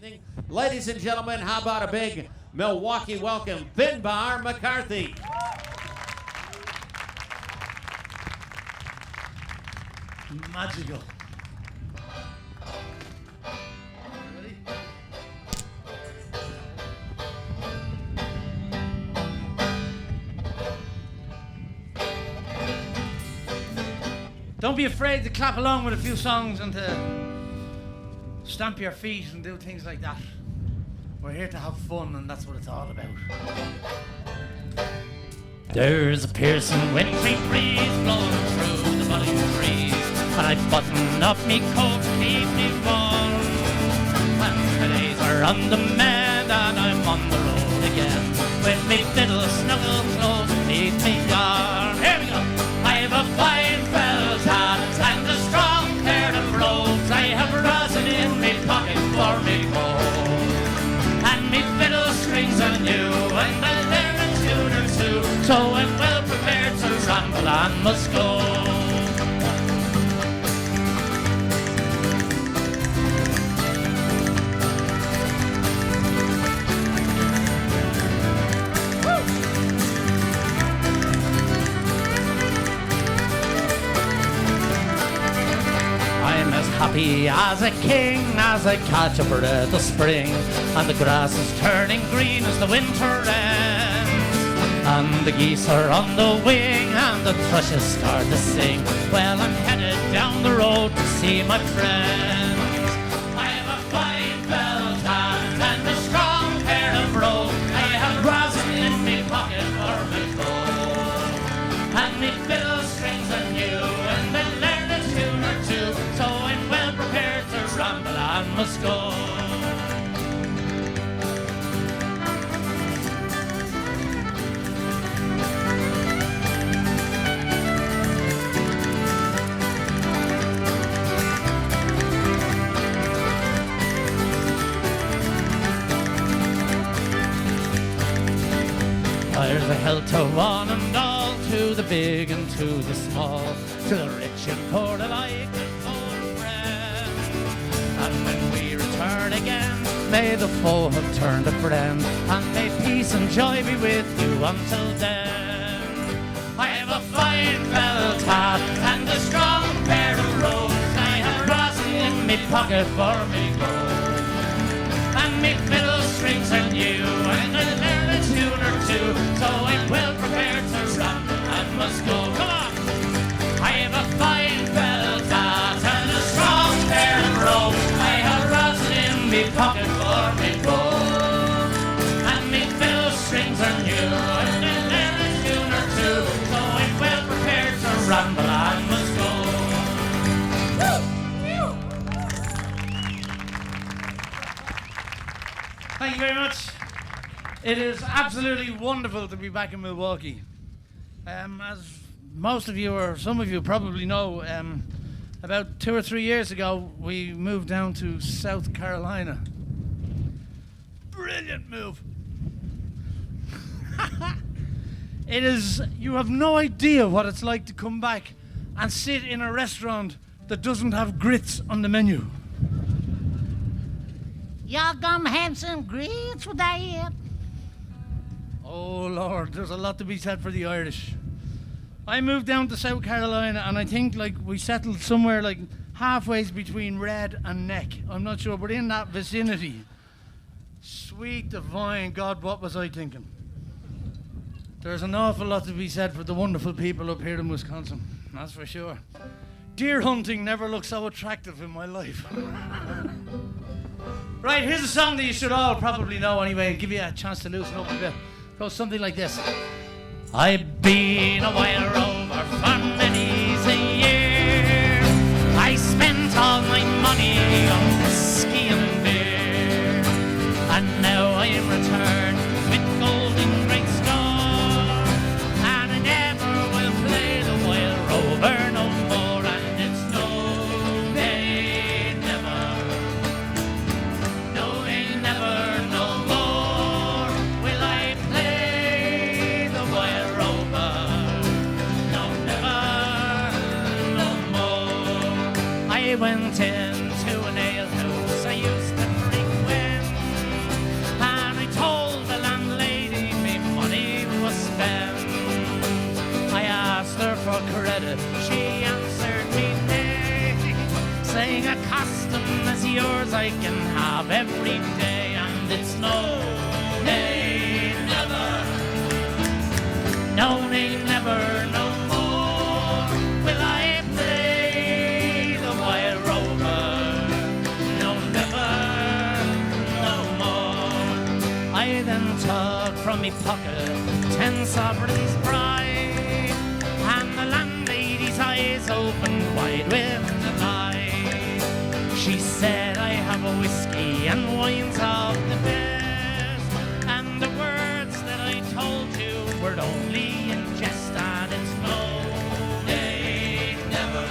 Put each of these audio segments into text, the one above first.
evening. Ladies and gentlemen, how about a big Milwaukee welcome, Finbar McCarthy. Magical. Ready? Don't be afraid to clap along with a few songs and to stamp your feet and do things like that. We're here to have fun, and that's what it's all about. There's a piercing wintry breeze blowing through the budding trees, and I button up me coat to keep me warm. When the days are on the mend and I'm on the road again, with me fiddle snuggle close beneath me arm. Here we go. I have a fine felt hat and a strong pair of robes. I have rosin in me pocket for me coat, and me fiddle strings are new, and I learn a tune or two, so I'm well prepared to ramble and must go. Happy as a king as I catch a breath of spring, and the grass is turning green as the winter ends, and the geese are on the wing and the thrushes start to sing. Well, I'm headed down the road to see my friends. I have a fine felt hat and a strong pair of robes. I have rosin in me pocket for my coat, and me fiddle strings are new, and I learn a tune or two, so I'm well prepared to ramble and must go. There's a hell to one and all, to the big and to the small, to the rich and poor alike and old friends. And when we return again, may the foe have turned a friend, and may peace and joy be with you until then. I have a fine felt hat and a strong pair of robes. I have rosin in me pocket for me gold, and me fiddle strings are new, and I learn a tune or two, so I'm well prepared to ramble and must go. Come on! I have a fine felt hat and a strong pair of robes. I have rosin in me pocket for me gold, and me fiddle strings are new, and I learn a tune or two, so I'm well prepared to ramble and must go. Thank you very much. It is absolutely wonderful to be back in Milwaukee. As most of you, or some of you probably know, about 2 or 3 years ago, we moved down to South Carolina. Brilliant move. It is, you have no idea what it's like to come back and sit in a restaurant that doesn't have grits on the menu. Y'all gonna have some grits with that? Oh Lord, there's a lot to be said for the Irish. I moved down to South Carolina, and I think like we settled somewhere like halfway between Red and Neck. I'm not sure, but in that vicinity. Sweet divine God, what was I thinking? There's an awful lot to be said for the wonderful people up here in Wisconsin, that's for sure. Deer hunting never looked so attractive in my life. Right, here's a song that you should all probably know anyway, and give you a chance to loosen up a bit. It goes something like this. I've been a wild rover for many a year. I spent all my money on whiskey and beer, and now I am returned with gold in great store, and I never will play the wild rover no more, and it's no, they never, no, they never, no more will I play the wild rover, no, never, no more. I went into an ale of every day, and it's no, nay, never, no, nay, never, no more will I play the wild rover, no, never, no more. I then took from me pocket 10 sovereigns bright, and the landlady's eyes opened wide with delight. She said, I have a whiskey and wines of the best, and the words that I told you were only in jest, and it's no, nay, never,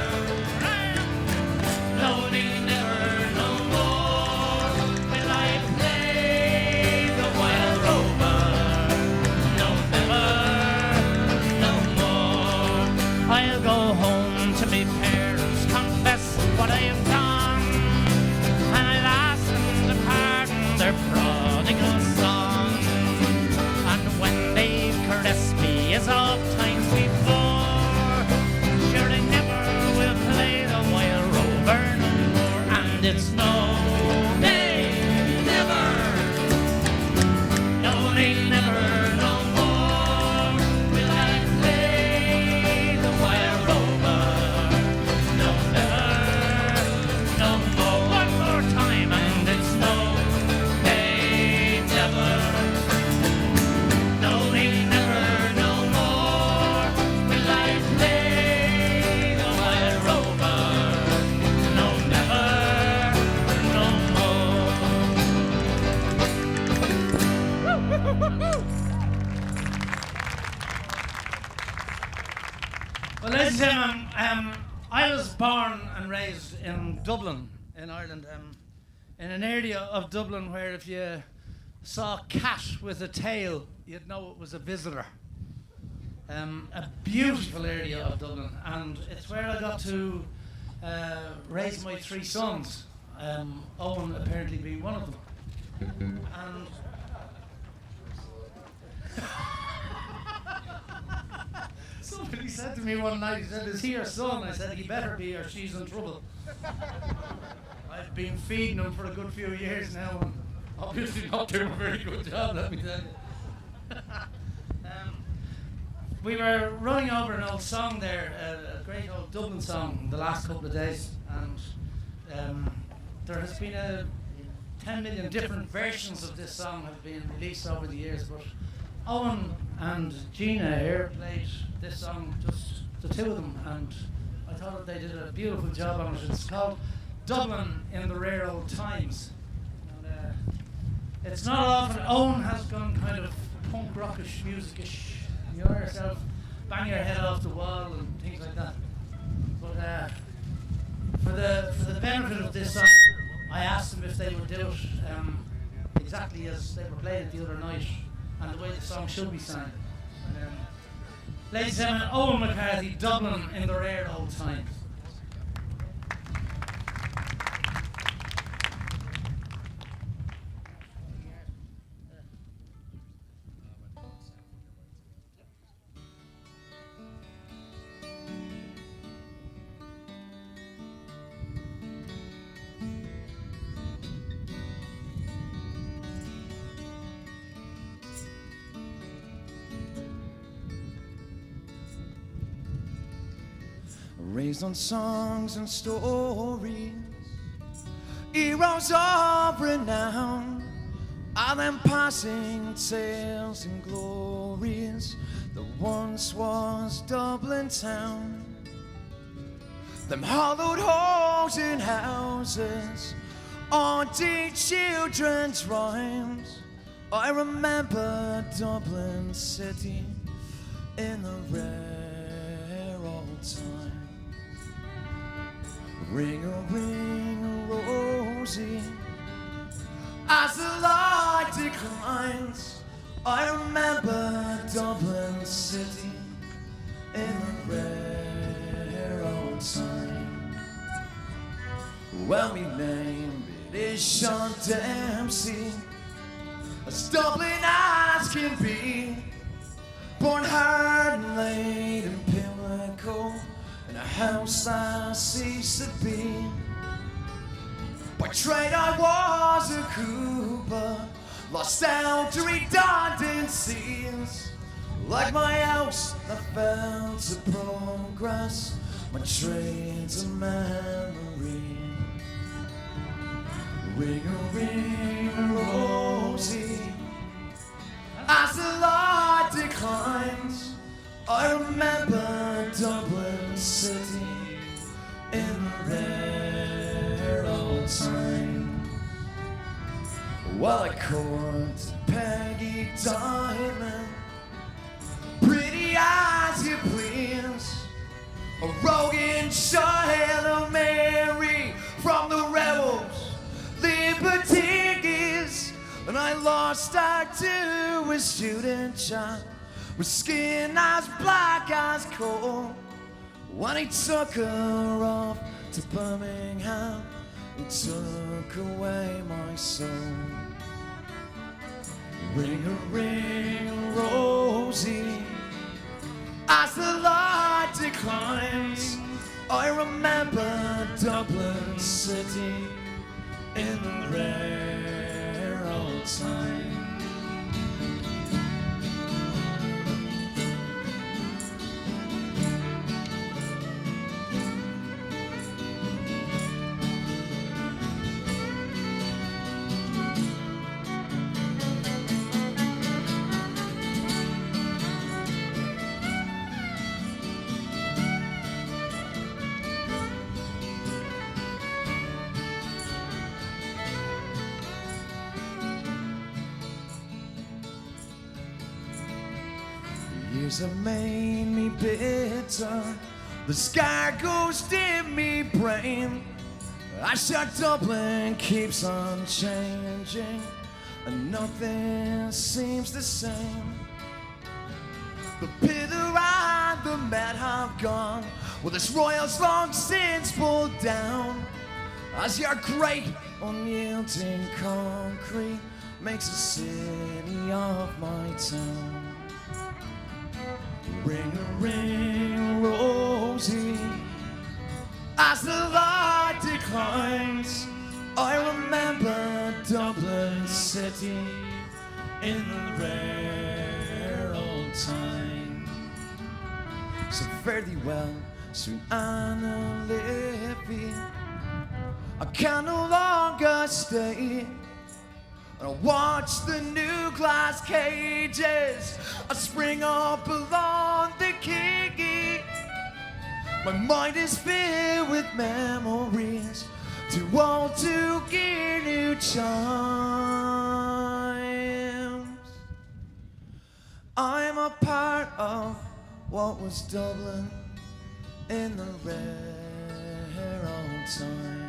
no, nay, never, no more will I play the wild rover, no, never, no more. I'll go home to me parents, confess what I have done, and I'll ask them to pardon their prodigal son. And when they've caressed me as oft times before, sure I never will play the wild rover no more. And it's no, nay, never, no, nay, never, no more will I play the wild rover, no, never, no more. One more time, and it's no, nay, never, no, nay, never, no more will I play the wild rover, no, never, no more. Well, ladies and gentlemen, I was born and raised in Dublin, in Ireland, in an area of Dublin where if you saw a cat with a tail, you'd know it was a visitor. A beautiful area of Dublin, and it's where I got to raise my 3 sons, Owen apparently being one of them. And somebody said to me one night, he said, is he your son? I said, he better be or she's in trouble. I've been feeding him for a good few years now, and obviously not doing a very good job, let me tell you. We were running over an old song there, a great old Dublin song, the last couple of days, and there has been 10 million different versions of this song have been released over the years, but Owen and Gina here played this song, just the 2 of them, and I thought that they did a beautiful job on it. It's called Dublin in the Rare Old Times. And, it's not often Owen has gone kind of punk rockish, musicish. You know yourself, bang your head off the wall and things like that. But for the benefit of this song, I asked them if they would do it exactly as they were playing it the other night, and the way the song should be sung. Ladies and gentlemen, Owen McCarthy, Dublin in the Rare Old Times. Raised on songs and stories, heroes of renown, are them passing tales and glories that once was Dublin town. Them hollowed halls and houses, haunted children's rhymes. I remember Dublin city in the rare old time. Ring a rosy, as the light declines. I remember Dublin city in the rare old time. Well, me name it is Sean Dempsey, as Dublin as can be. Born hard and laid in Pimlico, in a house I ceased to be. By trade I was a sound to redundancies. Like my house, I failed to progress. My train's a memory. Ring-a-ring, Rosie. As the light declines, I remember Dublin City in the rare old time. While I court Peggy Diamond, pretty as you please, a rogan child of Mary from the rebels, liberties, and I lost her to a student child with skin as black as coal. When he took her off to Birmingham, he took away my soul. Ring-a-ring, Rosie. As the light declines, I remember Dublin City in the rare old time. Years have made me bitter, the scar goes in me brain. I said Dublin keeps on changing, and nothing seems the same. The Pitter and the Met have gone, well, this Royals long since pulled down. As your great unyielding concrete makes a city of my town. Ring-a-ring, Rosie. As the light declines, I remember Dublin City in the rare old time. So fare thee well, sweet Anna Livy. I can no longer stay. And I watch the new glass cages spring up along the quay. My mind is filled with memories, too old to hear new chimes. I'm a part of what was Dublin in the rare old time.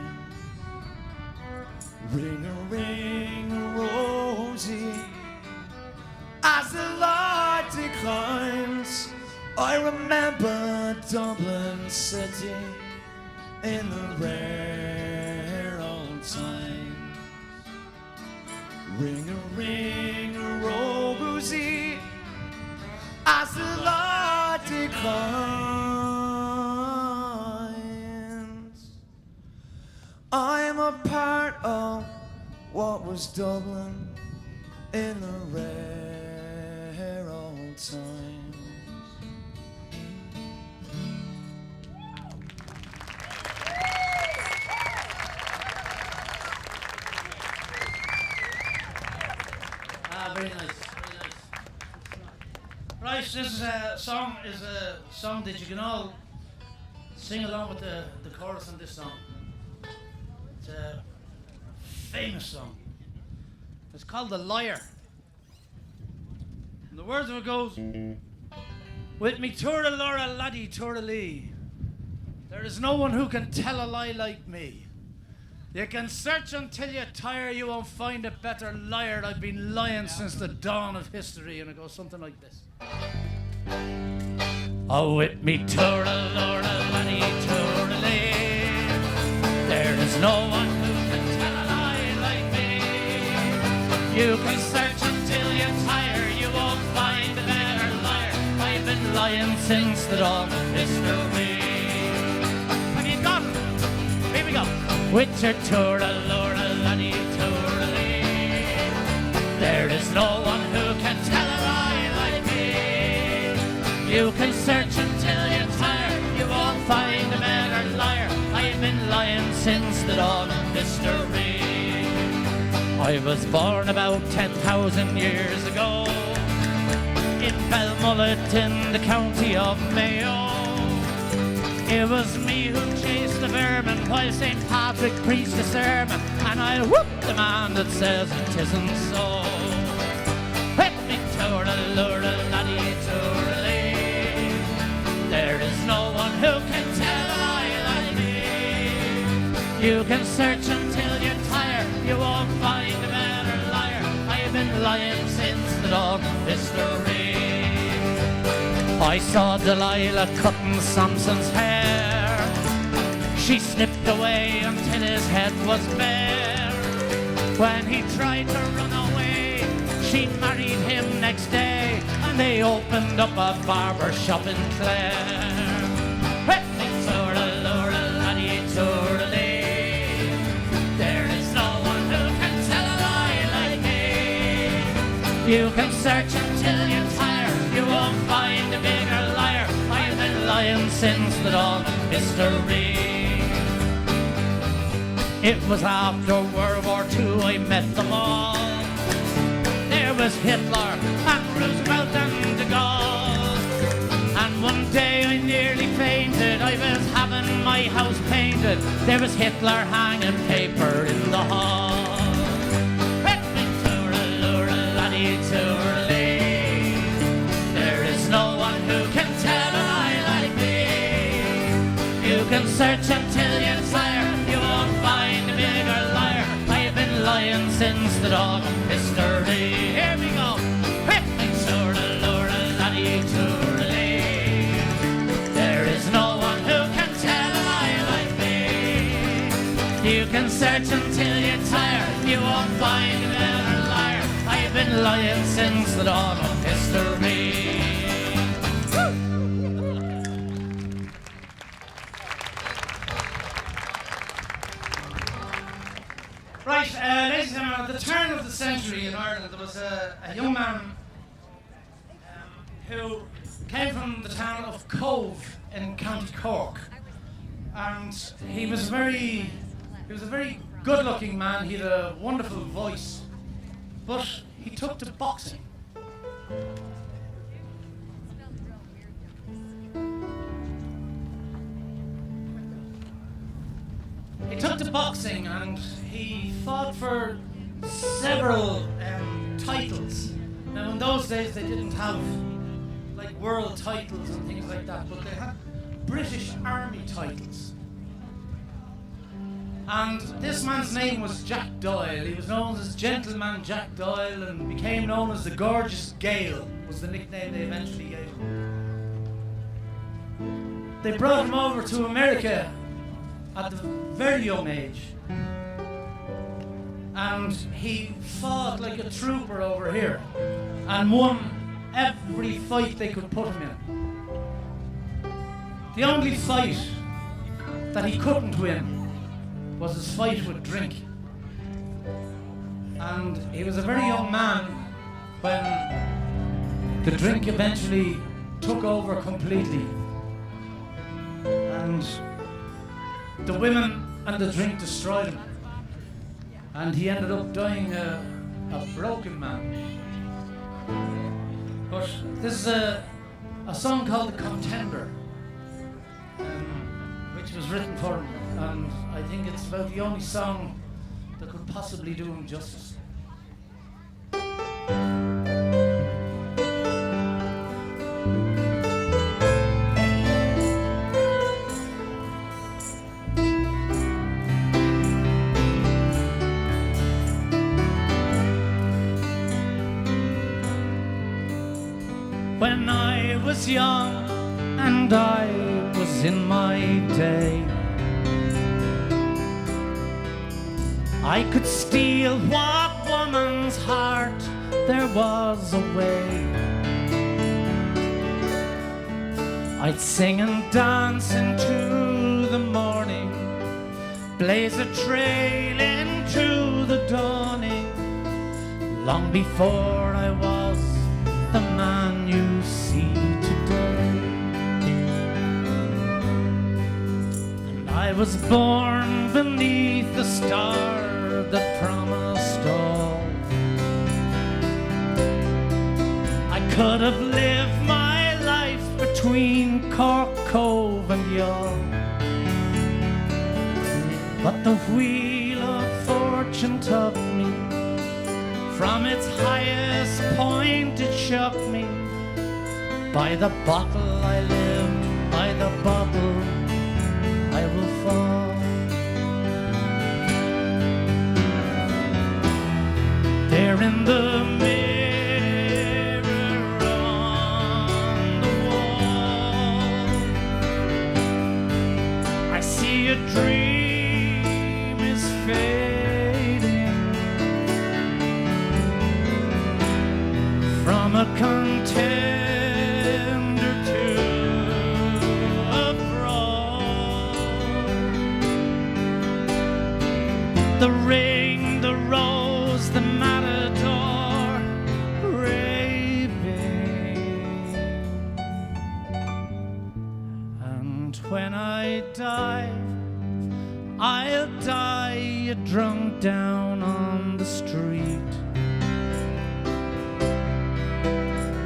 Ring-a-ring, Rosie. As the light declines, I remember Dublin City in the rare old time. Ring-a-ring, Rosie. As the light declines, I'm a part of what was Dublin in the rare old times. Very nice, very nice. Right, this is a song that you can all sing along with the chorus on this song. It's a famous song. It's called The Liar. And the words of it goes, with me Tura Laura Laddie Tura Lee, there is no one who can tell a lie like me. You can search until you tire, you won't find a better liar. I've been lying since the dawn of history. And it goes something like this. Oh, with me Tura Laura Laddie Tura Lee, there is no one who can tell a lie like me. You can search until you tire, you won't find a better liar. I've been lying since the dawn of history. Have you got it? Here we go. With your Tura Laura Laddie Tura Lee, there is is no one who can tell a lie like me. You can search until you're tired, you won't find a better liar. I've been lying since the dawn of history. I was born about 10,000 years ago in Belmullet in the county of Mayo. It was me who chased the vermin while St. Patrick preached a sermon, and I'll whoop the man that says it isn't so. Hit me tooraloo, laddie tooraloo. There is no one who can tell a lie like me. You can search until you're tired, you won't find a better liar. I've been lying since the dawn of history. I saw Delilah cutting Samson's hair. She snipped away until his head was bare. When he tried to run away, she married him next day, and they opened up a barber shop in Clare. There is no one who can tell a lie like me. You can search until you're tired, you won't find a bigger liar. I've been lying since the dawn of history. It was after World War II I met them all. There was Hitler and Roosevelt and de Gaulle. And one day I nearly fainted, I was having my house painted. There was Hitler hanging paper in the hall. There is no one who can tell a lie like me. You can search until you're tired, you won't find a bigger liar. I've been lying since the dawn of history. Here we go. There is no one who can tell a lie like me. You can search until you're tired, you won't find a better liar. I've been lying since the dawn of history. Right, ladies and gentlemen, at the turn of the century in Ireland, there was a young man who came from the town of Cove in County Cork, and he was a very good-looking man. He had a wonderful voice, but he took to boxing. He took to boxing and he fought for several titles. Now in those days they didn't have like world titles and things like that, but they had British Army titles. And this man's name was Jack Doyle. He was known as Gentleman Jack Doyle and became known as the Gorgeous Gale, was the nickname they eventually gave him. They brought him over to America at the very young age, and he fought like a trooper over here and won every fight they could put him in. The only fight that he couldn't win was his fight with drink, and he was a very young man when the drink eventually took over completely, and the women and the drink destroyed him, and he ended up dying a broken man. But this is a song called The Contender, which was written for him, and I think it's about the only song that could possibly do him justice. When I was young and I was in my day, I could steal what woman's heart there was away. I'd sing and dance into the morning, blaze a trail into the dawning, long before I was the man you see today. And I was born beneath the star that promised all. I could have lived my life between Cork Cove and Youghal, but the wheel of fortune took me. From its highest point it shook me. By the bottle I lived, by the bottle I will fall. There in the mirror on the wall, I see a dream is fading from a contender to a fraud. The ring, the rose, the matador raving. And when I die, I'll die drunk down on the street.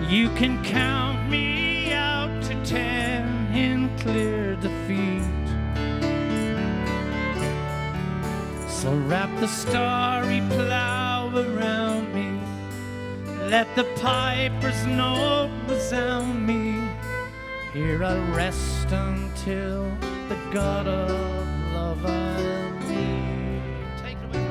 You can count me out to 10 in clear defeat. So wrap the starry plow around me. Let the piper's note resound me. Here I'll rest until the god of love I'll meet. Take it away,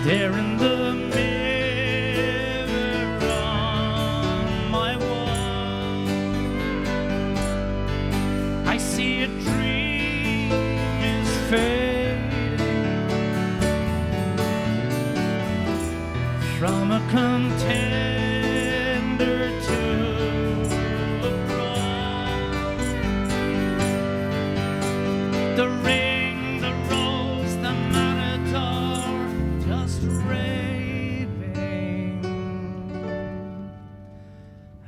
there in the mirror on my wall, I see a dream is fading from a contender to a fraud. The ring, the rose, the matador just raving.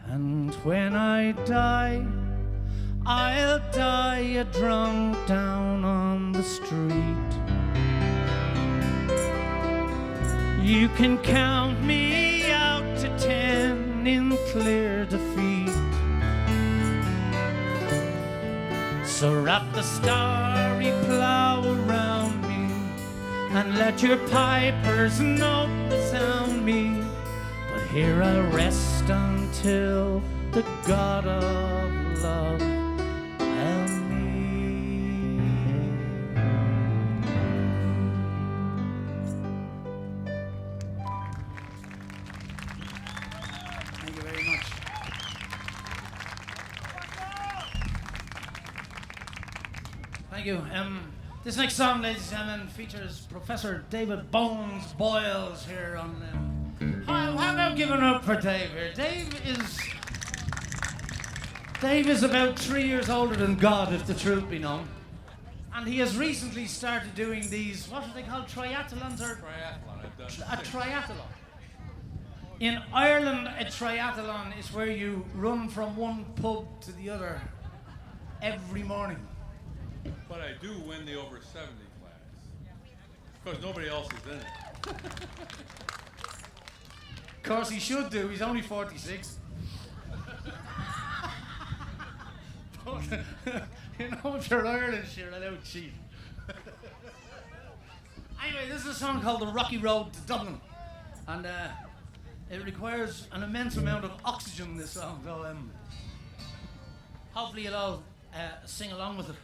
And when I die, I'll die drunk down on the street. You can count me out to 10 in clear defeat. So wrap the starry plow around me and let your pipers note resound me. But here I'll rest until the god of love I'll meet. Thank you very much. Thank you. This next song, ladies and gentlemen, features Professor David Bones Boyles here on how about giving up for Dave here? Dave is about 3 years older than God, if the truth be known. And he has recently started doing these, what are they called, triathlons? Or Triathlon, I've done a triathlon. In Ireland, a triathlon is where you run from one pub to the other every morning. But I do win the over 70 class. Because nobody else is in it. Of course he should do, he's only 46. But, you know, if you're Irish, you're allowed cheap. Anyway, this is a song called The Rocky Road to Dublin. And it requires an immense amount of oxygen, this song. So hopefully you'll all sing along with it.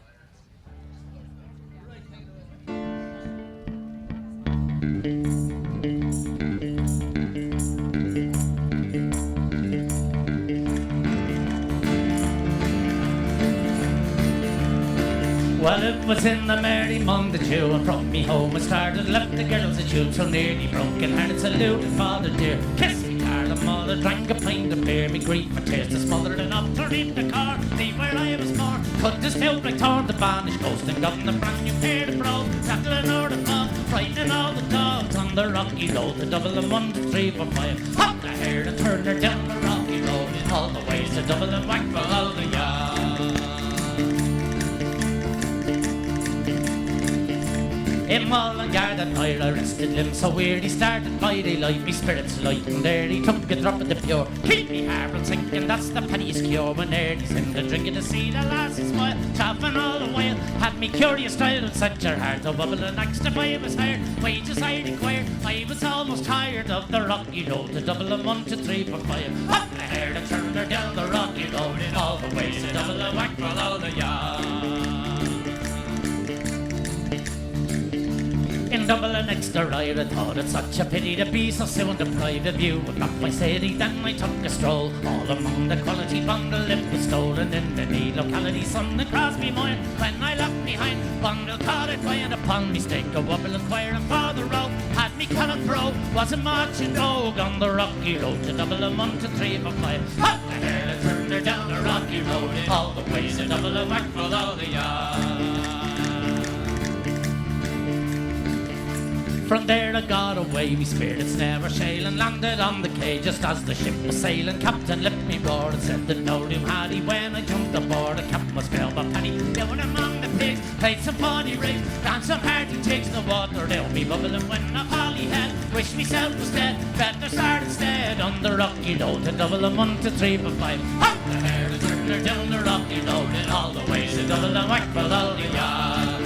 Well, it was in the merry month of June. From me home I started, left the girls at June, so nearly broken hearted, saluted father dear. Kissed me Carl and mother, drank a pint of beer. Me grief and tears to smothered enough, turned in the car, leave where I was born. Cut this out like torn the banished ghost and got in a brand new pair of brogue. Tackling o'er the fog, frightening all the dogs on the rocky road. The double and 1, 2, 3, 4, 5. Hop the hair and turned her down the rocky road. All the ways to double and whack for all the yard. In Mullingar that night I rested him so weird he started by daylight, me spirits light, and there he took a drop of the pure. Keep me heart from sinking, that's the penny's cure. When there he's in the drinking to see the lassie smile, chopping all the while, had me curious style and set your heart to bubble. And next if I was hired, wages I required, I was almost tired of the rocky road. To double and 1, 2, 3, 4, 5. Up the hair to turn her down the rocky road, in all the ways to double and whack for all the yard. In Dublin extra I thought it such a pity to be so soon deprived of you. But not my city, then I took a stroll all among the quality bundle it was stolen in the neat locality. Something crossed me mind when I left behind. Bundle caught it weighing upon mistake, a wobble inquiring for the road. Had me colored pro, wasn't much in vogue on the rocky road. To double and 1, 2, 3, 4, 5. Up the hill and turned her down the rocky road, all the ways to double and whack for all the yard. From there I got away, me spirits never sailing, landed on the quay just as the ship was sailing. Captain let me roar and said that no room had he. When I jumped aboard, the captain was filled by penny. Down among the pigs, played some funny rigs, danced some hearty jigs. The water they'll be bubbling when a holly head. Wish myself was dead, better start instead on the rocky road. To double and 1, 2, 3, 4, 5. Up the hair to turn her down the rocky road, and all the ways to double and whack for all the yard.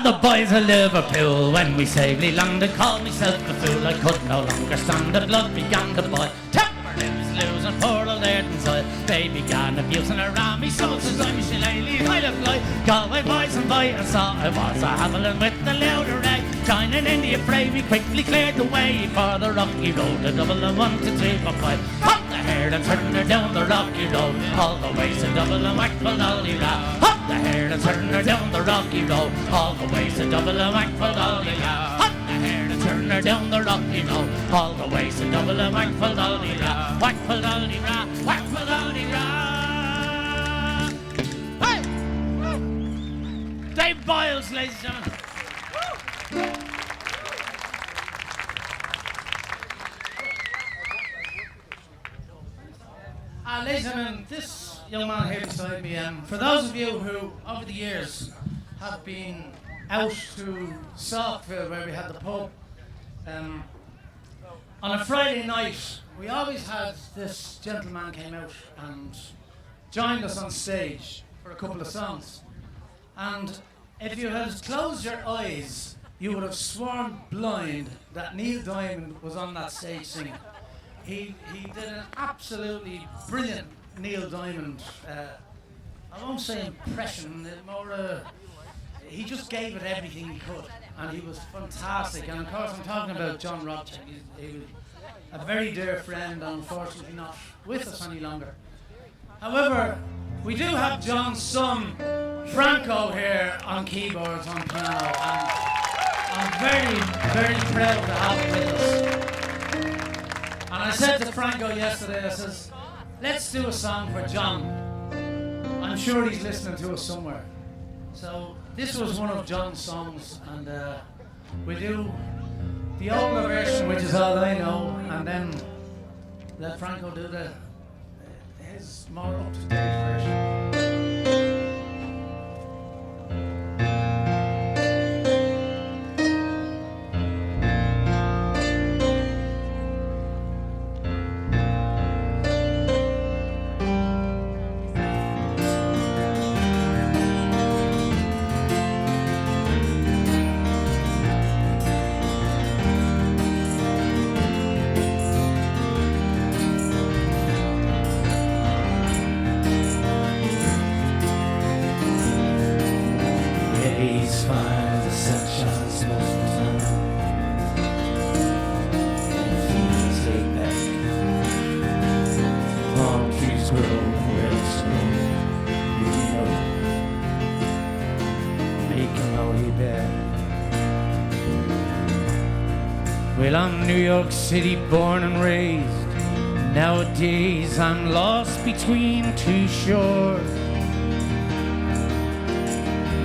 The boys of Liverpool, when we safely landed, called myself a fool. I could no longer stand, the blood began to boil. Temper limbs losing poor old Ayrton's oil. They began abusing around me, so says I'm shillelagh, I look like Galway boys and boy. I saw I was a haviling with the louder egg. Joining in the affray, we quickly cleared the way for the rocky road. To double and 1, 2, 3, 4, 5. Up the hair and turn her down the rocky road, all the ways to double and whack for lolly rap. Up the hair and turn her down the rocky road, all the ways to double and whack for lolly rap. Up the hair and turn her down the rocky road, all the ways to double and whack for lolly rap. Whack for lolly rap, whack for lolly rap. Hey! Dave Boyles, ladies and gentlemen. Ladies and gentlemen, this young man here beside me, for those of you who, over the years, have been out to Saukville where we had the pub, on a Friday night, we always had this gentleman came out and joined us on stage for a couple of songs. And if you had closed your eyes, you would have sworn blind that Neil Diamond was on that stage singing. He did an absolutely brilliant Neil Diamond, I won't say impression, more he just gave it everything he could, and he was fantastic. And of course I'm talking about John Robchek. He was a very dear friend, and unfortunately not with us any longer. However, we do have John's son, Franco, here on keyboards, on piano, and I'm very, very proud to have him with us. And I said to Franco yesterday, I says, let's do a song for John. I'm sure he's listening to us somewhere. So this was one of John's songs, and we do the older version, which is all I know, and then let Franco do his more up-to-date version. Days fine, the sun shines most of the time. And fields laid back. Palm trees grow where the snow. Making my way back. Well, I'm New York City born and raised. Nowadays I'm lost between two shores.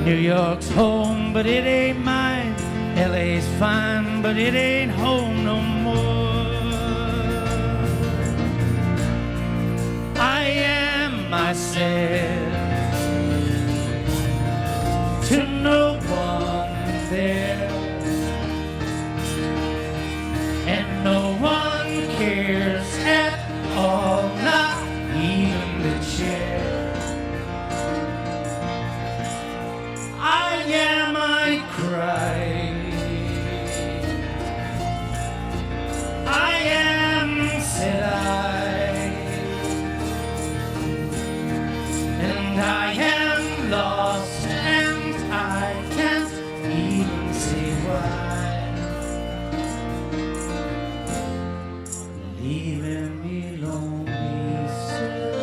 New York's home, but it ain't mine. LA's fine, but it ain't home no more. I am myself, to no one there, and no one cares at all, not even the chair. I cry. I am, said I, and I am lost, and I can't even say why. Leaving me lonely still.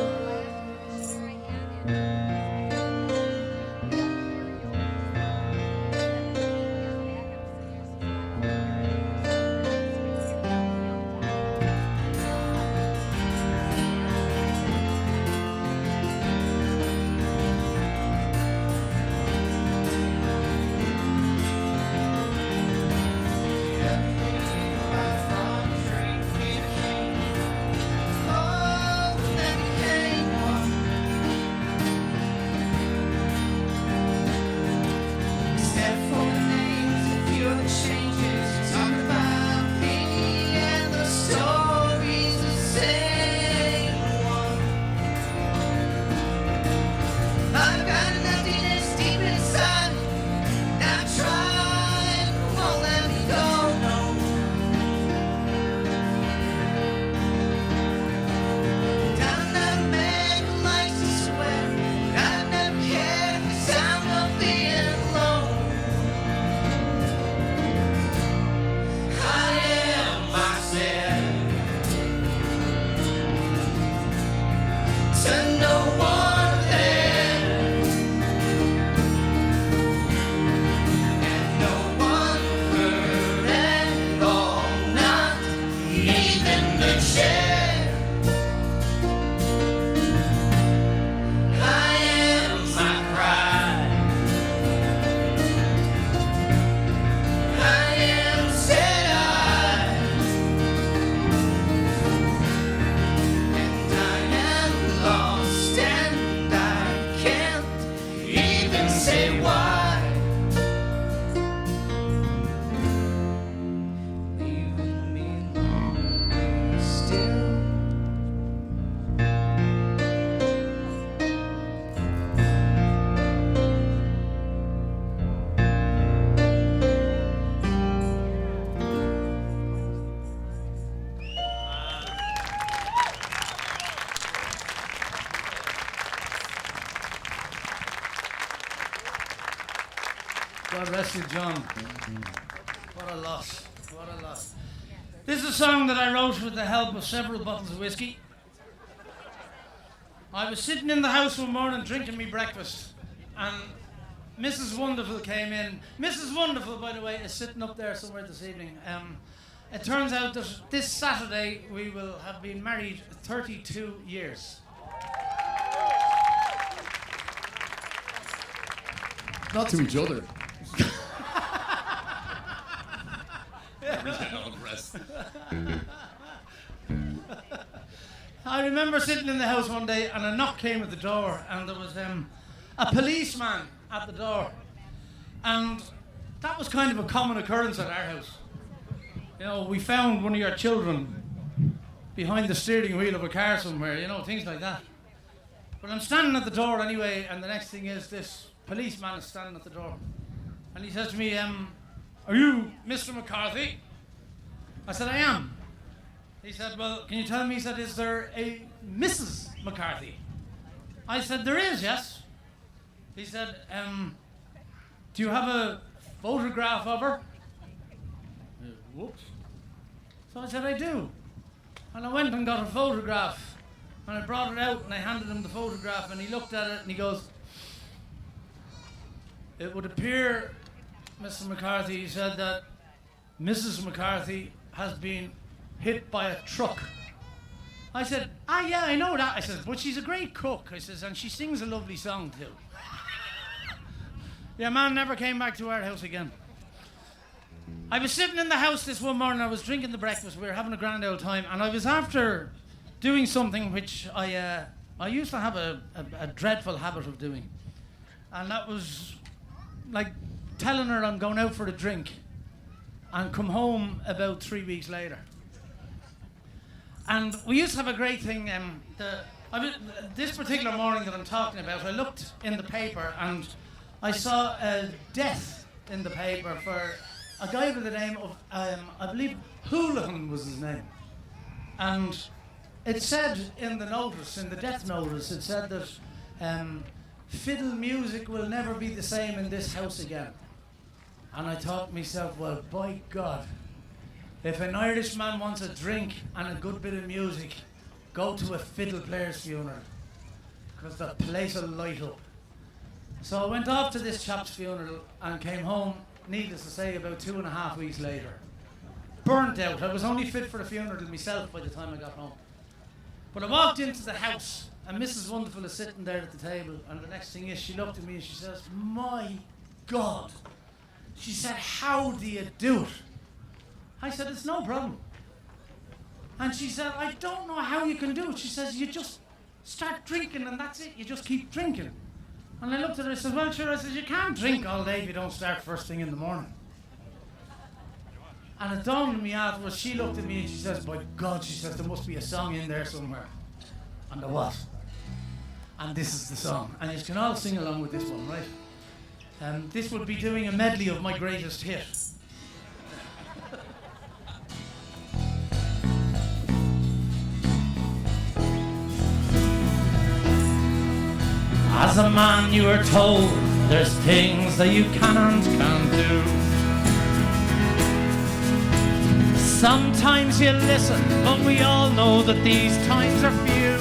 God rest you, John. What a loss. What a loss. This is a song that I wrote with the help of several bottles of whiskey. I was sitting in the house one morning drinking me breakfast, and Mrs. Wonderful came in. Mrs. Wonderful, by the way, is sitting up there somewhere this evening. It turns out that this Saturday we will have been married 32 years. Not to each other. I remember sitting in the house one day and a knock came at the door, and there was a policeman at the door, and that was kind of a common occurrence at our house. You know, we found one of your children behind the steering wheel of a car somewhere, you know, things like that. But I'm standing at the door anyway, and the next thing is this policeman is standing at the door, and he says to me, "Are you Mr. McCarthy?" I said, "I am." He said, "Well, can you tell me," he said, "is there a Mrs. McCarthy?" I said, "There is, yes." He said, do you have a photograph of her? Whoops. So I said, I do. And I went and got a photograph. And I brought it out and I handed him the photograph and he looked at it and he goes, it would appear, Mr. McCarthy, he said that Mrs. McCarthy has been hit by a truck. I said, yeah, I know that. I said, but she's a great cook. I says, and she sings a lovely song too. Yeah, man never came back to our house again. I was sitting in the house this one morning, I was drinking the breakfast, we were having a grand old time, and I was after doing something which I used to have a dreadful habit of doing. And that was like telling her I'm going out for a drink and come home about 3 weeks later. And we used to have a great thing, this particular morning that I'm talking about, I looked in the paper and I saw a death in the paper for a guy by the name of, I believe Houlihan was his name. And it said in the notice, in the death notice, it said that fiddle music will never be the same in this house again. And I thought to myself, well, by God, if an Irishman wants a drink and a good bit of music, go to a fiddle player's funeral, because the place will light up. So I went off to this chap's funeral and came home, needless to say, about 2.5 weeks later. Burnt out. I was only fit for the funeral myself by the time I got home. But I walked into the house and Mrs. Wonderful is sitting there at the table, and the next thing is she looked at me and she says, my God. She said, how do you do it? I said, it's no problem. And she said, I don't know how you can do it. She says, you just start drinking and that's it. You just keep drinking. And I looked at her and I said, well, sure. I said, you can't drink all day if you don't start first thing in the morning. And it dawned on me afterwards, she looked at me and she says, by God, she says, there must be a song in there somewhere. And there was. And this is the song. And you can all sing along with this one, right? This would be doing a medley of my greatest hit. As a man you are told there's things that you can and can't do. Sometimes you listen, but we all know that these times are few.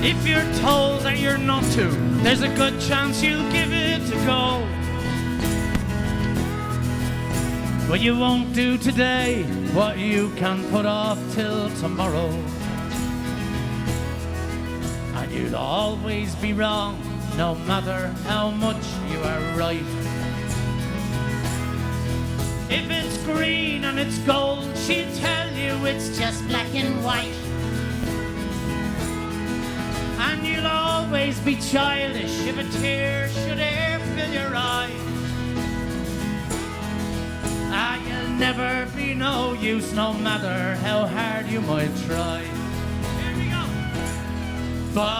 If you're told that you're not to, there's a good chance you'll give it a go. But you won't do today what you can put off till tomorrow. And you'll always be wrong, no matter how much you are right. If it's green and it's gold, she'll tell you it's just black and white. And you'll always be childish if a tear should e'er fill your eye. You'll never be no use, no matter how hard you might try. Here we go. But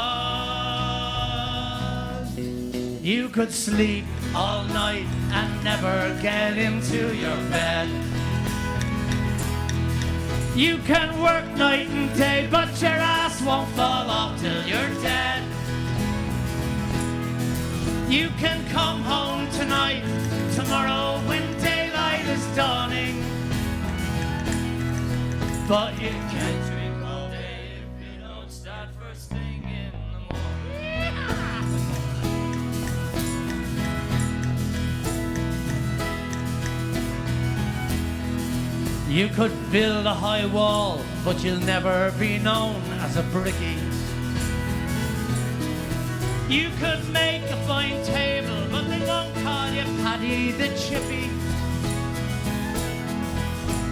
you could sleep all night and never get into your bed. You can work night and day, but your ass won't fall off till you're dead. You can come home tonight, tomorrow when daylight is dawning, but you can't drink all day if you don't start first thing in the morning. You could build a high wall, but you'll never be known as a brickie. You could make a fine table, but they won't call you Paddy the Chippy.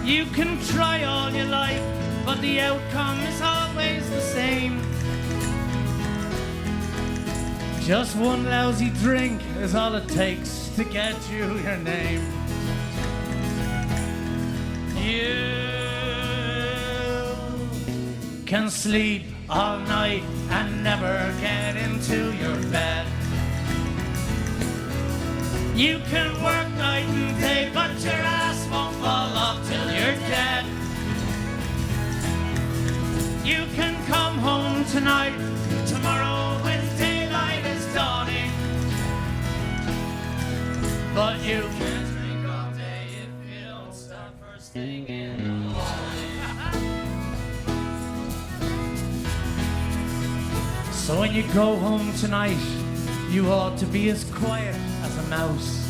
You can try all you like, but the outcome is always the same. Just one lousy drink is all it takes to get you your name. You can sleep all night and never get into your bed. You can work night and day, but your ass won't fall off till you're dead. You can come home tonight, tomorrow when daylight is dawning, But you can't drink all day if you don't start first thing in the morning. So when you go home tonight, you ought to be as quiet as a mouse.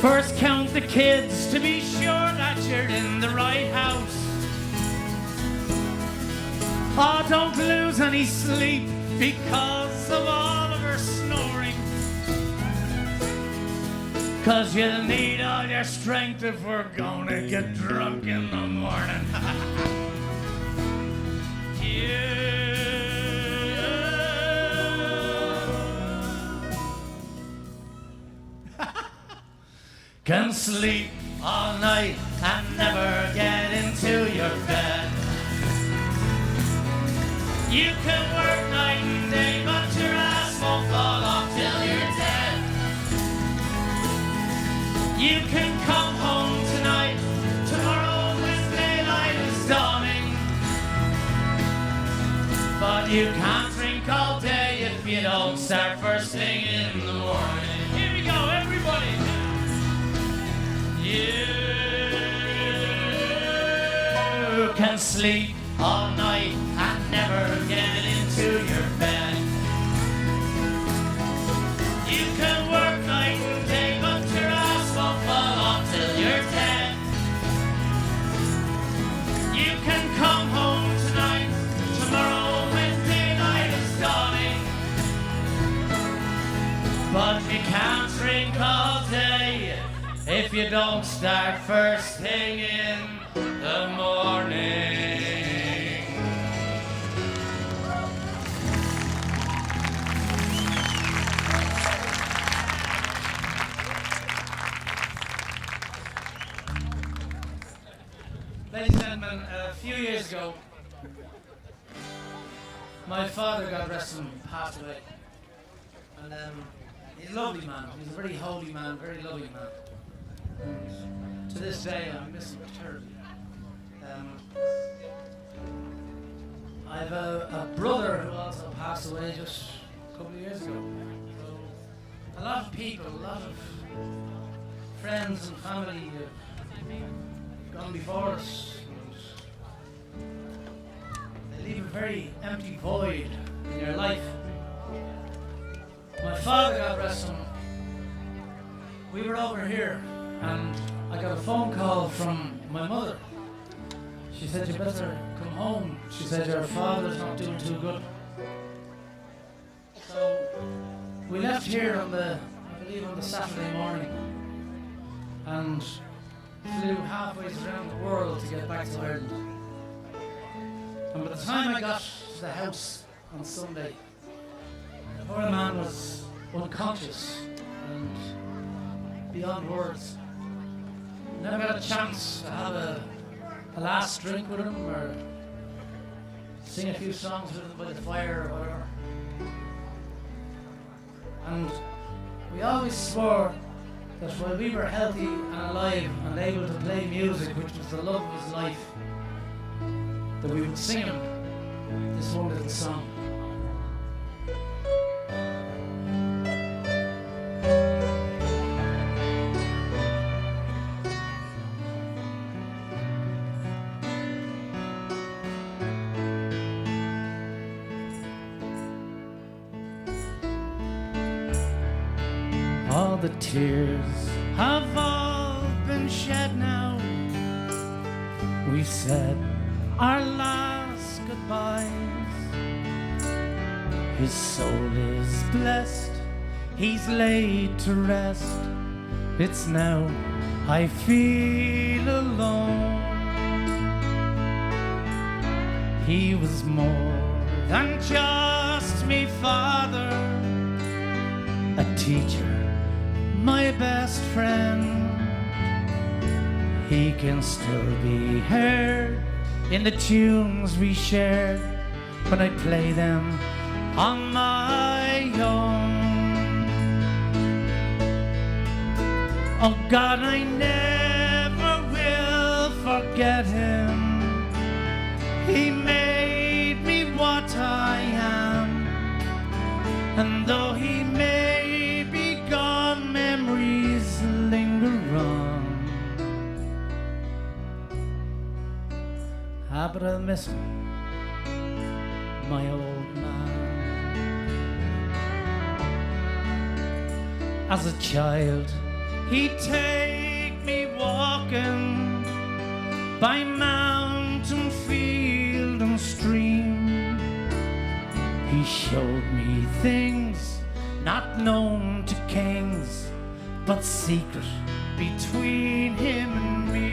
First count the kids to be sure that you're in the right house. Oh, don't lose any sleep because of all of her snoring. 'Cause you'll need all your strength if we're gonna get drunk in the morning. Can sleep all night and never get into your bed. You can work night and day, but your ass won't fall off till you're dead. You can come home tonight, tomorrow when daylight is dawning. But you can't drink all day if you don't start first thing in the morning. Here we go, everybody. You can sleep all night and never get into your bed. You can work night and day, but your ass won't fall off till you're dead. You can come home tonight, tomorrow when daylight is dawning. But you can't drink all day if you don't start first thing in the morning. Ladies and gentlemen, a few years ago, my father, God rest him, passed away. And he's a lovely man. He's a very holy man, very loving man. And to this day, I miss him terribly. I have a brother who also passed away just a couple of years ago. So a lot of people, a lot of friends and family have gone before us. They leave a very empty void in your life. My father, God rest him, we were over here and I got a phone call from my mother. She said, you better come home. She said, your father's not doing too good. So we left here on I believe on the Saturday morning and flew halfway around the world to get back to Ireland. And by the time I got to the house on Sunday, the poor man was unconscious and beyond words. Never got a chance to have a last drink with him or sing a few songs with him by the fire or whatever. And we always swore that while we were healthy and alive and able to play music, which was the love of his life, that we would sing him this one little song. All the tears have all been shed now. We said our last goodbyes. His soul is blessed, he's laid to rest. It's now I feel alone. He was more than just me father, a teacher, my best friend. He can still be heard in the tunes we shared when I play them on my own. Oh God, I never will forget him. He made me what I am, and though he made but I'll miss him, my old man. As a child, he'd take me walking by mountain, field and stream. He showed me things not known to kings, but secret between him and me.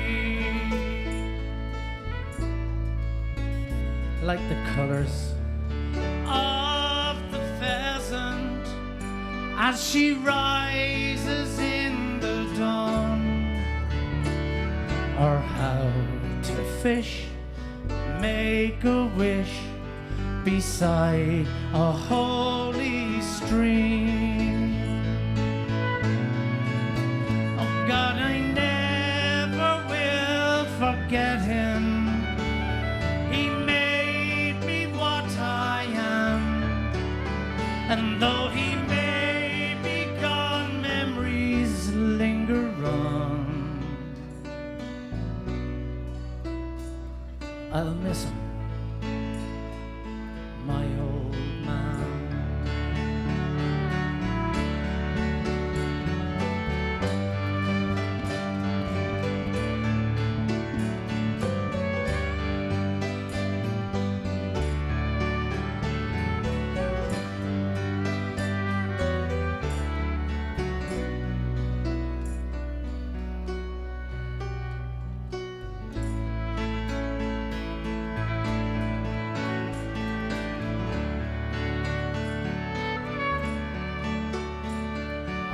Like the colors of the pheasant as she rises in the dawn, or how to fish, make a wish beside a holy stream. Oh God, I never will forget him. He made me what I am, and though he may be gone, memories linger on. I'll miss him, my old man.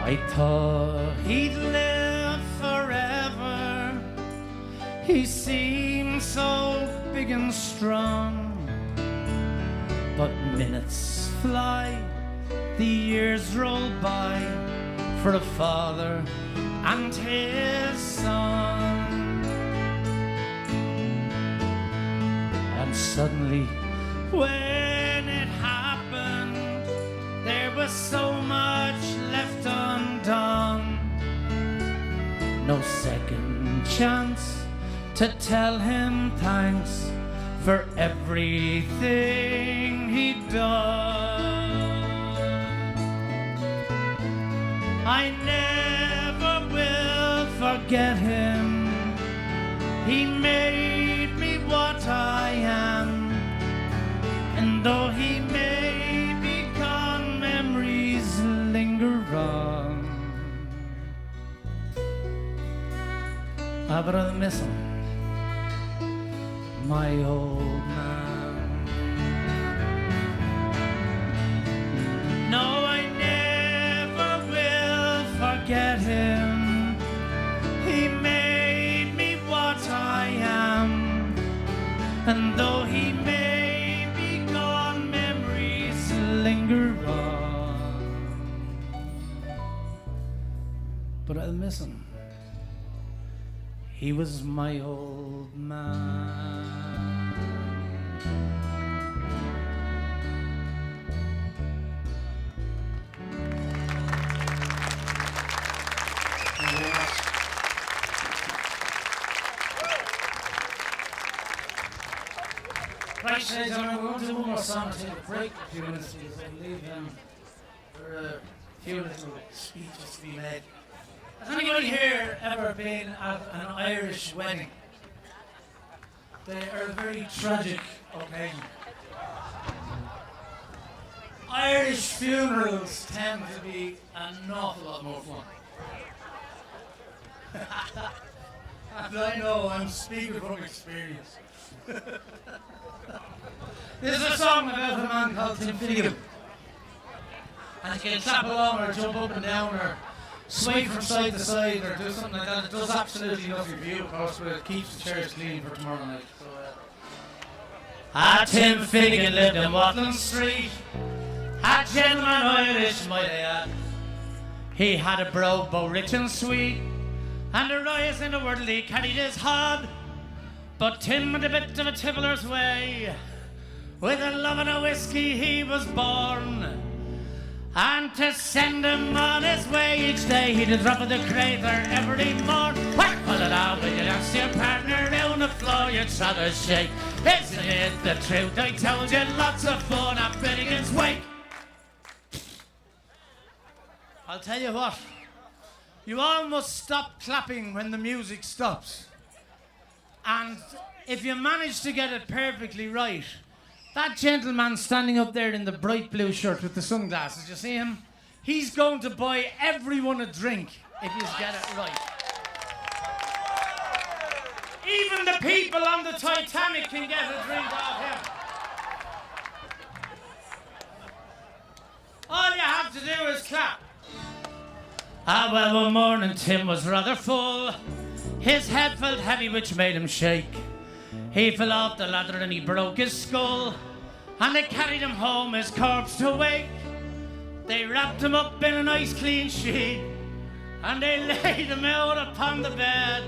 I thought he'd live forever. He seemed so big and strong. But minutes fly, the years roll by for a father and his son. And suddenly, when it happened, there was so much left undone. No second chance to tell him thanks for everything he'd done. I never will forget him. He made me what I am, and though he may be gone, memories linger on. But I'll miss him, my old man. No, I never will forget him. He made me what I am, and though he may be gone, memories linger on. But I'll miss him. He was my old man. Right, ladies and gentlemen, we're going to do one more song to take a break for a few minutes because I leave him for a few little speeches to be made. Has anybody here ever been at an Irish wedding? They are a very tragic occasion. Irish funerals tend to be an awful lot more fun. And I know I'm speaking from experience. This is a song about a man called Tim Finnegan. And you can clap along or jump up and down or sway from side to side or do something like that. It does absolutely nothing for you, of course, but it keeps the chairs clean for tomorrow night. So, Tim Finnegan lived in Watling Street. A gentleman Irish, might I add. He had a brogue both rich and sweet, and the rise in the world he carried his hod. But Tim had a bit of a tibbler's way. With a love and a whiskey he was born. And to send him on his way each day, he'd a drop of the crater every morn. Whack, pull it out when you dance your partner down the floor, you'd try to shake. Isn't it the truth? I told you, lots of fun at Finnegan's Wake. I'll tell you what, you all must stop clapping when the music stops. And if you manage to get it perfectly right, that gentleman standing up there in the bright blue shirt with the sunglasses, you see him? He's going to buy everyone a drink if you get it right. Even the people on the Titanic can get a drink off him. All you have to do is clap. Ah, well, one morning Tim was rather full. His head felt heavy, which made him shake. He fell off the ladder and he broke his skull. And they carried him home, his corpse to wake. They wrapped him up in a nice clean sheet. And they laid him out upon the bed.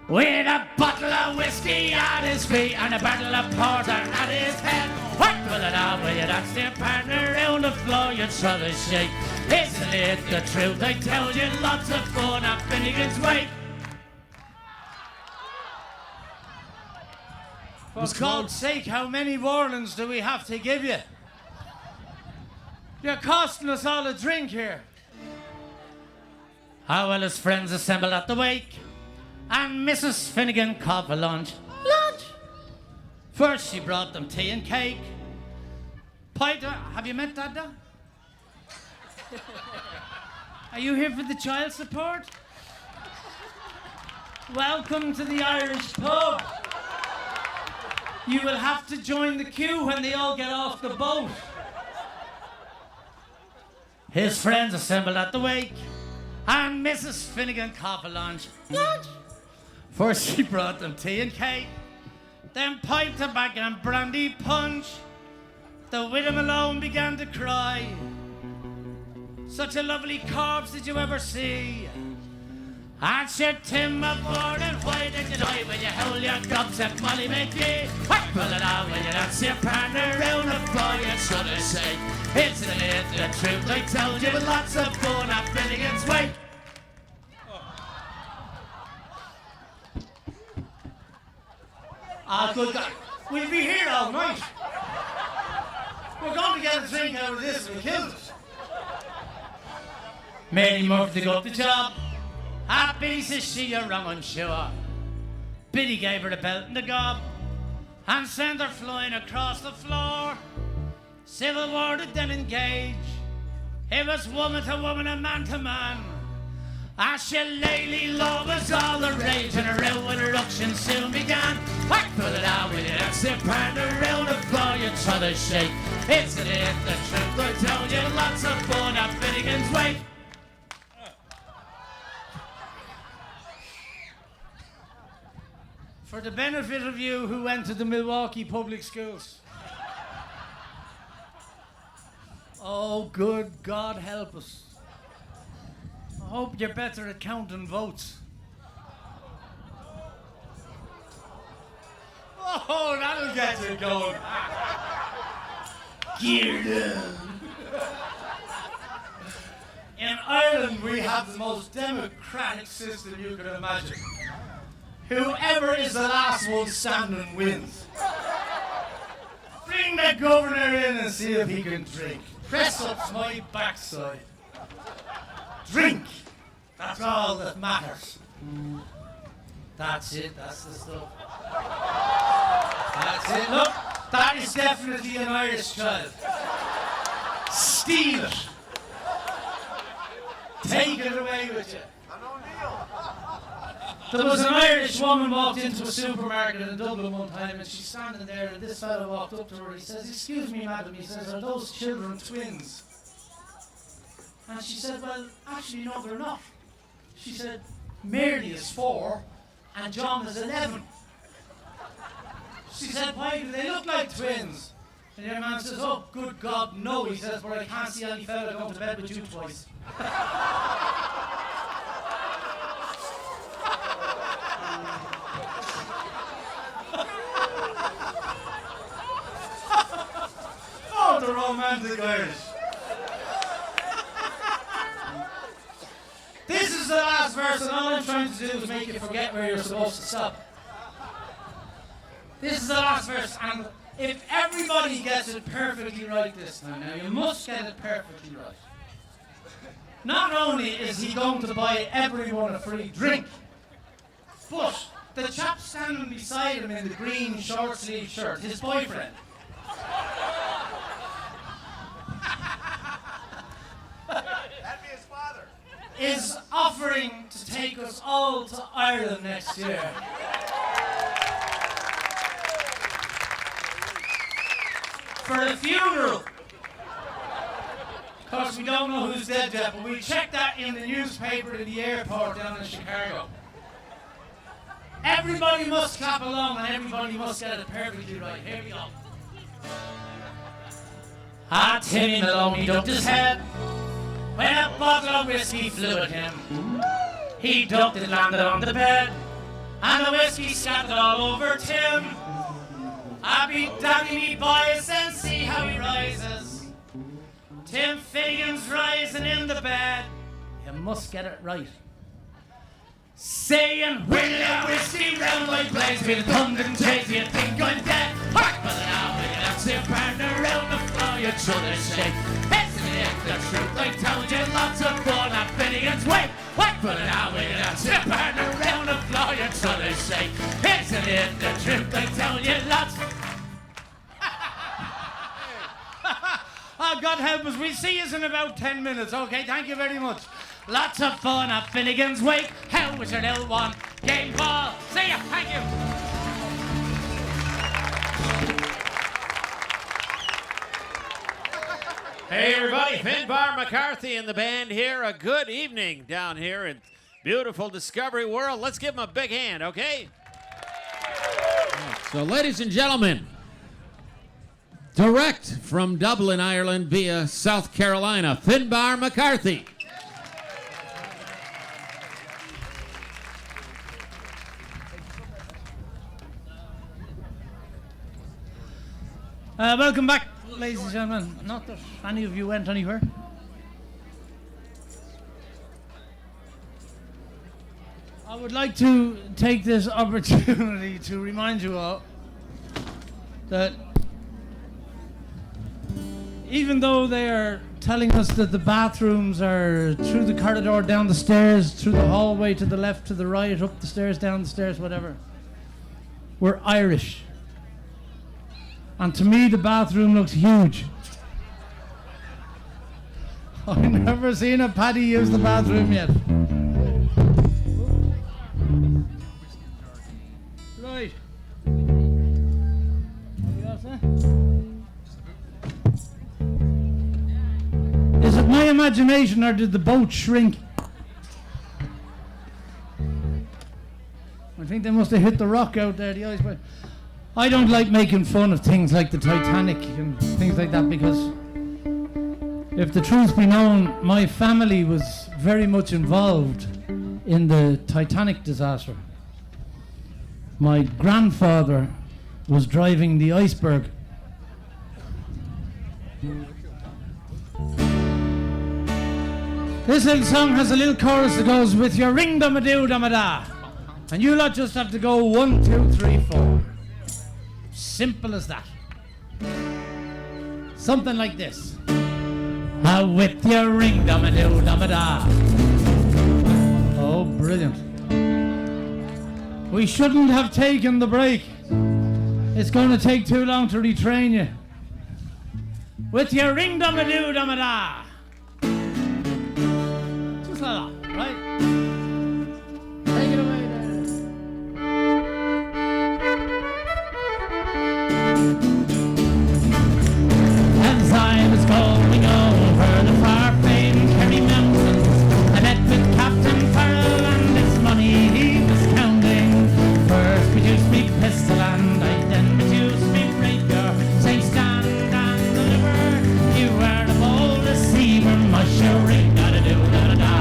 With a bottle of whiskey at his feet and a bottle of porter at his head. What will it out with you? That's your partner on the floor, you'd try to shake. Isn't it the truth? I tell you, lots of fun at Finnegan's Wake. For God's sake, how many warnings do we have to give you? You're costing us all a drink here. Ah, well, his friends assembled at the wake. And Mrs. Finnegan called for lunch. Lunch! First she brought them tea and cake. Peter, have you met Dada? Are you here for the child support? Welcome to the Irish pub. You will have to join the queue when they all get off the boat. His friends assembled at the wake. And Mrs. Finnegan called for lunch. Lunch! First she brought them tea and cake, then pipe, tobacco and brandy punch. The widow alone began to cry. Such a lovely corpse did you ever see? Answer Tim aboard and why did you die when you hold your gobs at Molly McGee? Pull it out when you dance your partner round the floor, you should have said. Isn't it the truth? I told you, lots of fun at Finnegan's Wake. Ah, good God. We'll be here all night. We're going to get a drink out of this and we killed it. Mary Murphy to go up the job. Ah, Biddy says she, you're wrong, I'm sure. Biddy gave her the belt and the gob and sent her flying across the floor. Civil War did then engage. It was woman to woman and man to man. A shillelagh law was all the rage and a real eruption soon began. Whack, pull it out with you, that's the partner around the floor, you try to shake. Isn't it the truth? I told you, lots of fun at Finnegan's Wake. For the benefit of you who went to the Milwaukee public schools. Oh, good God help us. I hope you're better at counting votes. Oh, that'll get you going. Gear down. In Ireland, we have the most democratic system you could imagine. Whoever is the last one standing wins. Bring the governor in and see if he can drink. Press up's my backside. Drink! That's all that matters. That's it, that's the stuff. That's it. Look, that is definitely an Irish child. Steal it. Take it away with you. There was an Irish woman walked into a supermarket in Dublin one time and she's standing there and this fellow walked up to her. He says, "Excuse me, madam," he says, "are those children twins?" And she said, "Well, actually, no, they're not." She said, "Mary is 4 and John is 11. She said, "Why do they look like twins?" And the young man says, "Oh, good God, no." He says, "But I can't see any fella going to bed with you twice." Oh, the romantic Irish. verse, and all I'm trying to do is make you forget where you're supposed to stop. This is the last verse, and if everybody gets it perfectly right this time, now you must get it perfectly right. Not only is he going to buy everyone a free drink, but the chap standing beside him in the green short sleeve shirt, his boyfriend, That'd be his father. is offering to take us all to Ireland next year. For a funeral. Of course, we don't know who's dead yet, but we checked that in the newspaper in the airport down in Chicago. Everybody must clap along and everybody must get it perfectly right. Here we go. Ah, Timmy Maloney ducked his head when a bottle of whiskey flew at him. He ducked and landed on the bed, and the whiskey scattered all over Tim. I be damning me boys and see how he rises. Tim Finnegan's rising in the bed. You must get it right. Saying, win that whiskey round my place with a thunder and chase, you think I'm dead? Hark, but now we're gonna sit partner around the floor, you shoulder shake. Isn't it the truth? I told you lots of fun at Finnegan's Wake. Hark, but now we're gonna sit partner around the floor, you shoulder shake. Isn't it the truth? I told you lots. Oh, God help us. We'll see you in about 10 minutes. Okay, thank you very much. Lots of fun at Finnegan's Wake. How was your little one? Game ball. See ya. Thank you. Hey, everybody. Finbar McCarthy and the band here. A good evening down here in beautiful Discovery World. Let's give them a big hand, okay? So, ladies and gentlemen, direct from Dublin, Ireland via South Carolina, Finbar McCarthy. Welcome back, ladies and gentlemen. Not that any of you went anywhere. I would like to take this opportunity to remind you all that even though they are telling us that the bathrooms are through the corridor, down the stairs, through the hallway, to the left, to the right, up the stairs, down the stairs, whatever, we're Irish. And to me, the bathroom looks huge. I've never seen a paddy use the bathroom yet. Right. Is it my imagination or did the boat shrink? I think they must have hit the rock out there, the iceberg. I don't like making fun of things like the Titanic and things like that because if the truth be known, my family was very much involved in the Titanic disaster. My grandfather was driving the iceberg. This little song has a little chorus that goes with your ring dum a doo dum a da. And you lot just have to go 1, 2, 3, 4. Simple as that. Something like this. With your ring dum a doo dum a da. Oh, brilliant. We shouldn't have taken the break. It's going to take too long to retrain you. With your ring dum a doo dum a da. Just like that, right? Take it away there. As I was going over the far-famed Kerry Mountains, I met with Captain Farrell and his money he was counting. First produced me pistol and I then produced me rapier. Say stand and deliver, you are the boldest seaman, mush your ring, da-da-do, da-da-da.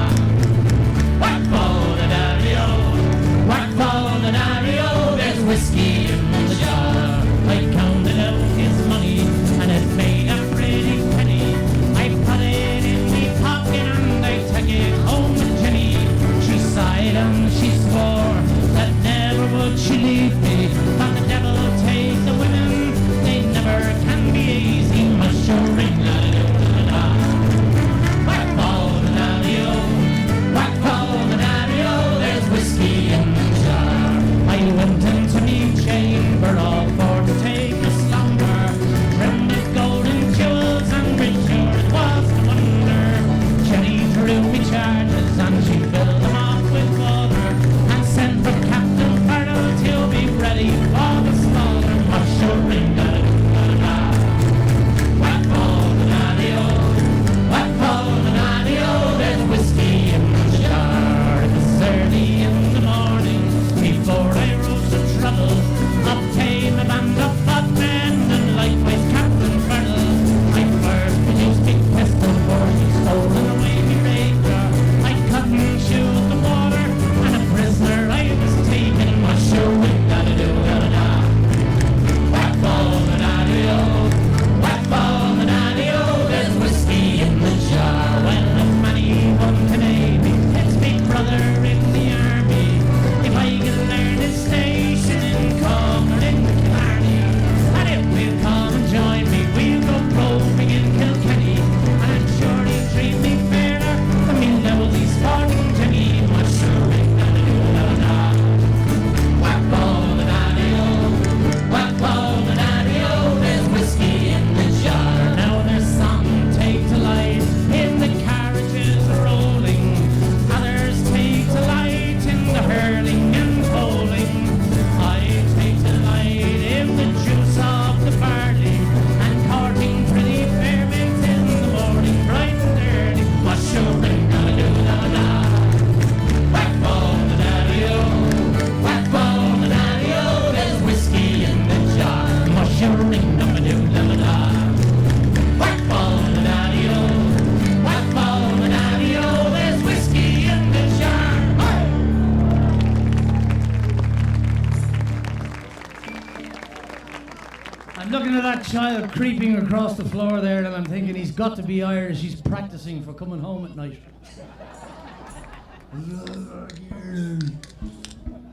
that child creeping across the floor there, and I'm thinking he's got to be Irish. He's practicing for coming home at night.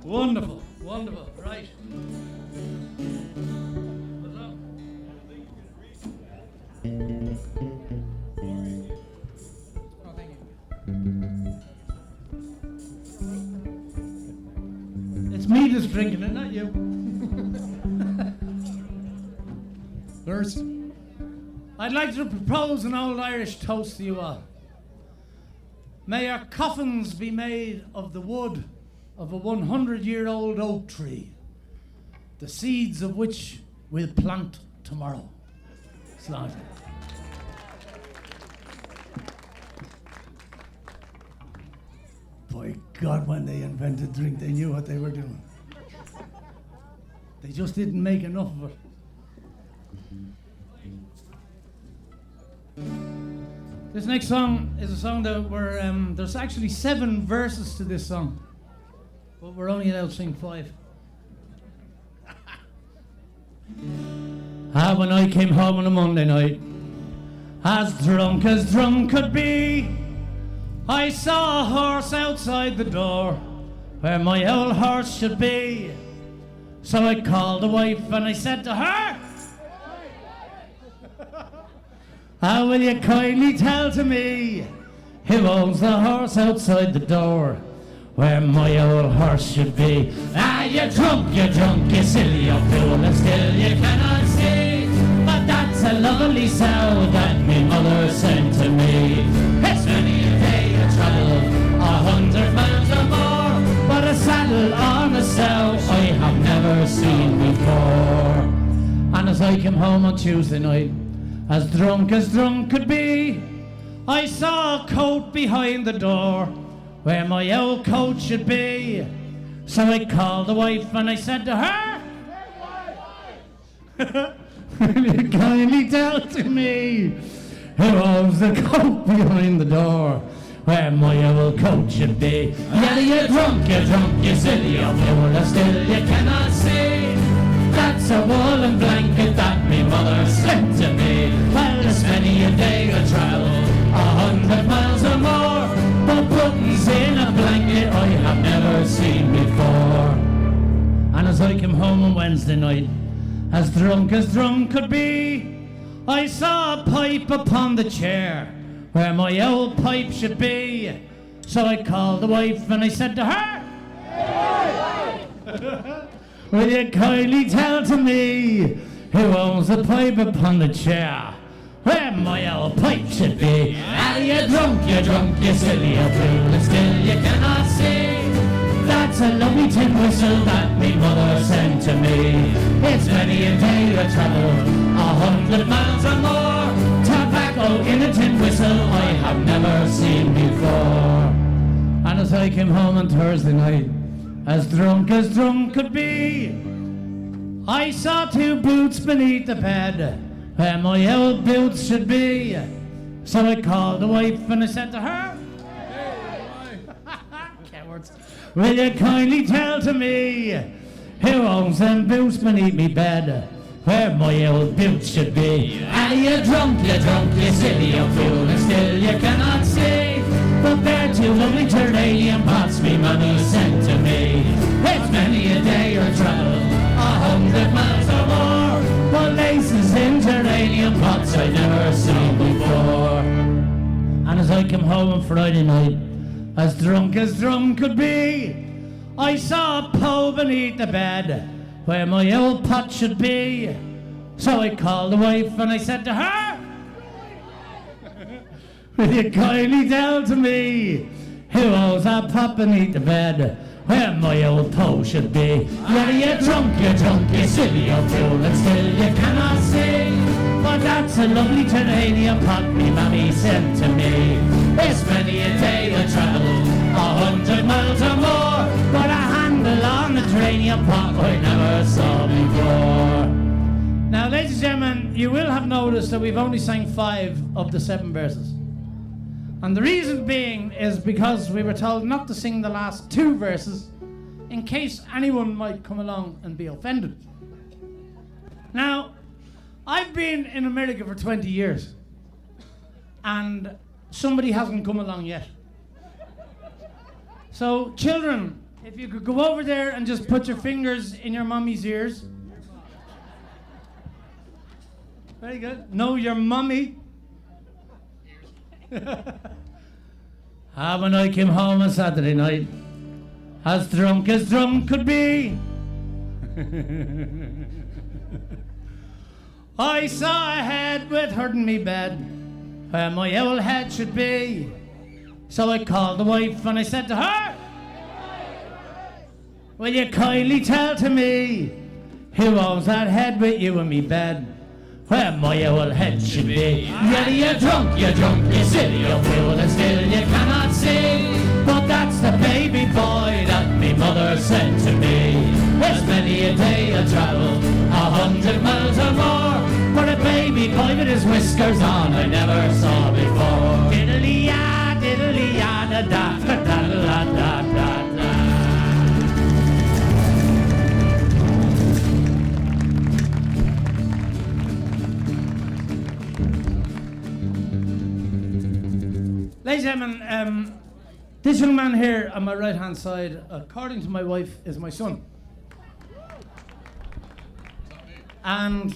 Wonderful, wonderful, right. What's up? Oh, thank you. It's me that's drinking it, not you. Nurse? I'd like to propose an old Irish toast to you all. May our coffins be made of the wood of a 100-year-old oak tree, the seeds of which we'll plant tomorrow. Slaughter. By God, when they invented drink, they knew what they were doing. They just didn't make enough of it. This next song is a song that there's actually 7 verses to this song, but we're only allowed to sing 5. When I came home on a Monday night, as drunk could be, I saw a horse outside the door where my old horse should be. So I called the wife and I said to her, how will you kindly tell to me who owns the horse outside the door where my old horse should be? You're drunk, you silly old fool, and still you cannot see. But that's a lovely sow that me mother sent to me. It's many a day of travel, 100 miles or more, but a saddle on a sow I have never seen before. And as I came home on Tuesday night, as drunk could be, I saw a coat behind the door where my old coat should be. So I called the wife and I said to her, will you kindly tell to me who owns the coat behind the door where my old coat should be? Yeah, you're drunk, you silly old fool, and still you cannot see. That's a woolen blanket that me mother sent to me. Well, there's many a day I travel, 100 miles or more, but buttons in a blanket I have never seen before. And as I came home on Wednesday night, as drunk could be, I saw a pipe upon the chair where my old pipe should be. So I called the wife and I said to her, will you kindly tell to me who owns the pipe upon the chair where my old pipe should be? You're drunk, you silly old fool, and still you cannot see. That's a lovely tin whistle that me mother sent to me. It's many a day I travel, 100 miles or more. Tobacco in a tin whistle I have never seen before. And as I came home on Thursday night, as drunk could be, I saw 2 boots beneath the bed where my old boots should be. So I called the wife and I said to her, cowards, will you kindly tell to me who owns them boots beneath me bed where my old boots should be? You're drunk, you silly old fool, and still you cannot see. But they're 2 lovely Turanian pots me money sent to me. It's many a day or travel, 100 miles or more, but laces in Turanian pots I never seen before. And as I came home on Friday night, as drunk could be, I saw a pole beneath the bed where my old pot should be. So I called the wife and I said to her, will you kindly tell to me who owns that pot beneath the bed where my old pole should be? Yeah, you're drunk, you silly old fool, and still you cannot see. But that's a lovely Turanian pot me mammy sent to me. It's many a day I travel, 100 miles or more, but a handle on the Turanian pot I never saw before. Now, ladies and gentlemen, you will have noticed that we've only sang 5 of the 7 verses. And the reason being is because we were told not to sing the last 2 verses in case anyone might come along and be offended. Now, I've been in America for 20 years, and somebody hasn't come along yet. So, children, if you could go over there and just put your fingers in your mommy's ears. Very good. No, your mummy. When I came home on Saturday night, as drunk could be, I saw a head with hurting me bed, where my old head should be. So I called the wife and I said to her, will you kindly tell to me, who owns that head with you in me bed, where my old head should be? Yeah, you're drunk, you silly, you fool, and still you cannot see. But that's the baby boy that me mother said to me. There's many a day I travel 100 miles or more, but a baby boy with his whiskers on I never saw before. Diddly-ya, diddly-ya, da-da-da-da-da-da-da. Ladies and gentlemen, this young man here on my right hand side, according to my wife, is my son. And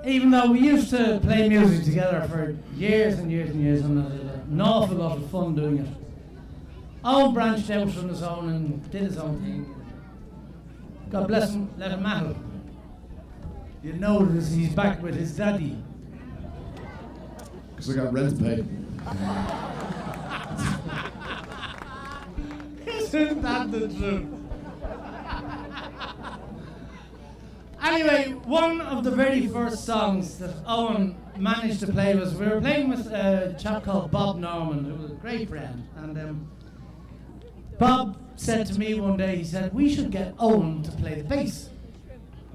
even though we used to play music together for years and years and years, and had an awful lot of fun doing it, Owen branched out on his own and did his own thing. God bless him, let him matter. You know that he's back with his daddy. Because I got rent to pay. Isn't that the truth? Anyway, one of the very first songs that Owen managed to play was, we were playing with a chap called Bob Norman, who was a great friend. And Bob said to me one day, he said, we should get Owen to play the bass.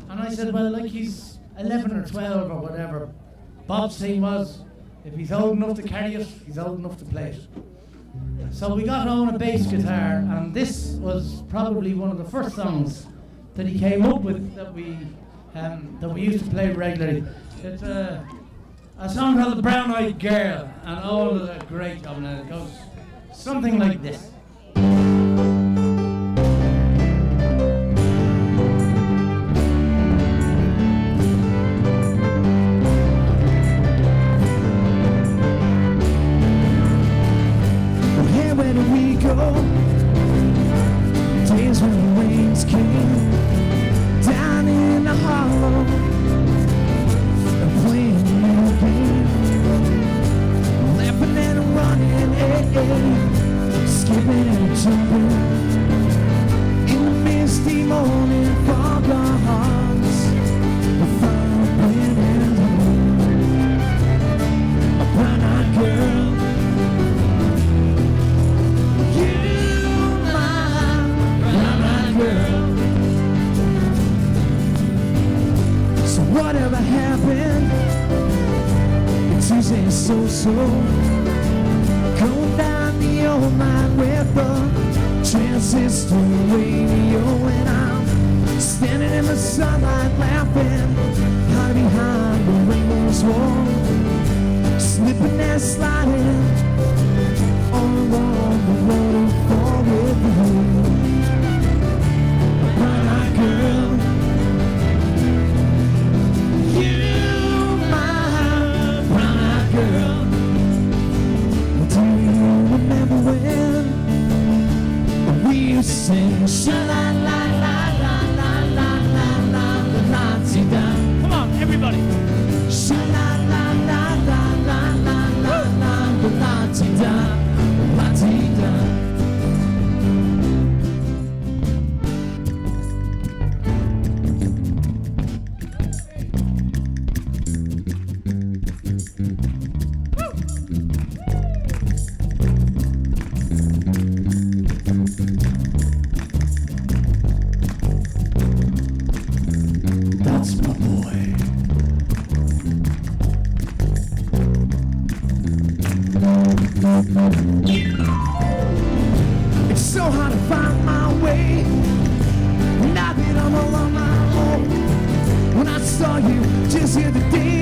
And I said, well, like he's 11 or 12 or whatever. Bob's thing was, if he's old enough to carry it, he's old enough to play it. So we got Owen a bass guitar, and this was probably one of the first songs that he came up with that we used to play regularly. It's a song called The Brown Eyed Girl, and Owen did a great job, and it goes something like this. Days when the rains came down in the hollow and playing a little game, laughing and running, skipping and jumping in the misty morning fog. Our hearts were thumping and a brown-eyed girl. So whatever happened, it's Tuesday so going down the old line with the transistor radio, and I'm standing in the sunlight laughing, hiding behind the rainbow's wall, slipping and sliding all along the waterfall with you. Brown-eyed girl, you, my brown-eyed girl. Do you remember when we used to sing sha-la-la-la-la-la-la-la-la-la-la-la-la-la-la? Come on, everybody. Sha-la-la-la-la-la-la-la-la-la-la-la-la-la. That's my boy. It's so hard to find my way now that I'm all on my own. When I saw you just here the day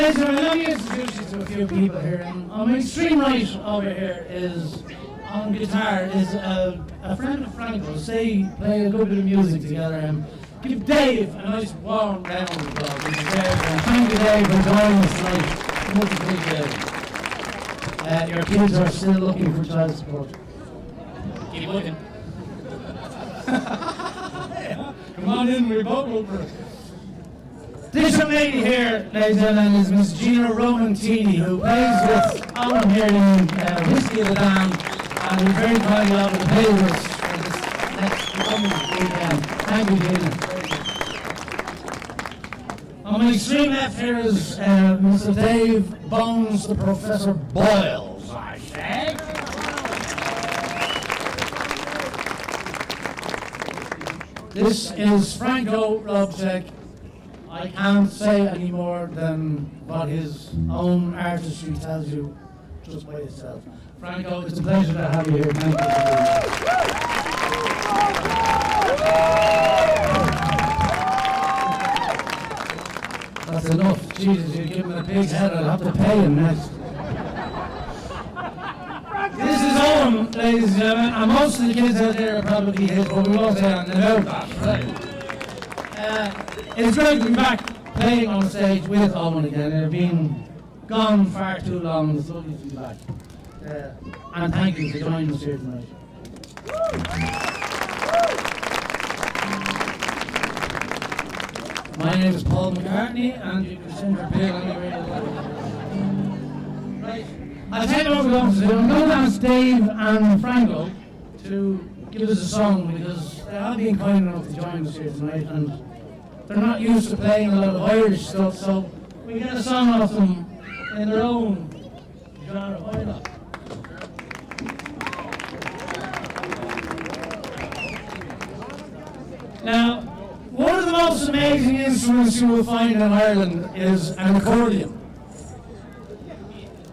Ladies and gentlemen, let me introduce you to a few people here. And on my extreme right over here is, on guitar, is a friend of Franco. Say, play a good bit of music together. Give Dave a nice warm round of applause. Thank you, Dave, for joining us tonight. Much appreciated. Your kids are still looking for child support. Keep looking. Come on in, we both look for it. This young lady here, ladies and gentlemen, is Miss Gina Romantini, who plays with Alan here in Whiskey of the Dam, and who's very kindly offered to play with us for this next coming weekend. Thank you, Gina. On my extreme left here is Mr. Dave Bones, the Professor Boyles, I say. This is Franco Robczek. I can't say any more than what his own artistry tells you just by itself. Franco, it's a pleasure to have you here. Thank you. That's enough. Jesus, you give him a big head, I'll have to pay him next. This is Owen, ladies and gentlemen, and most of the kids out there are probably his, but we won't say anything about that. Right? It's great to be back playing on stage with Owen again. They've been gone far too long. It's lovely to be back. And thank you for joining us here tonight. My name is Paul McCartney, and you can send your bill anywhere you like. Right. I'll tell you what we're going to do. I'm going to ask Dave and Franco to give us a song because they have been kind enough to join us here tonight, and they're not used to playing a lot of Irish stuff, so we get a song off them in their own genre. Why not? Now, one of the most amazing instruments you will find in Ireland is an accordion.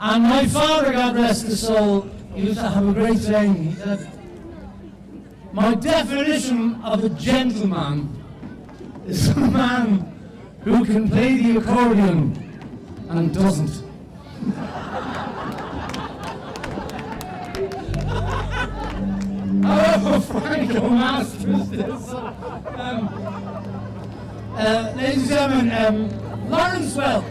And my father, God rest his soul, he used to have a great saying. He said, "My definition of a gentleman is a man who can play the accordion and doesn't." Oh, Franco masters this. Ladies and gentlemen, Lawrence Well.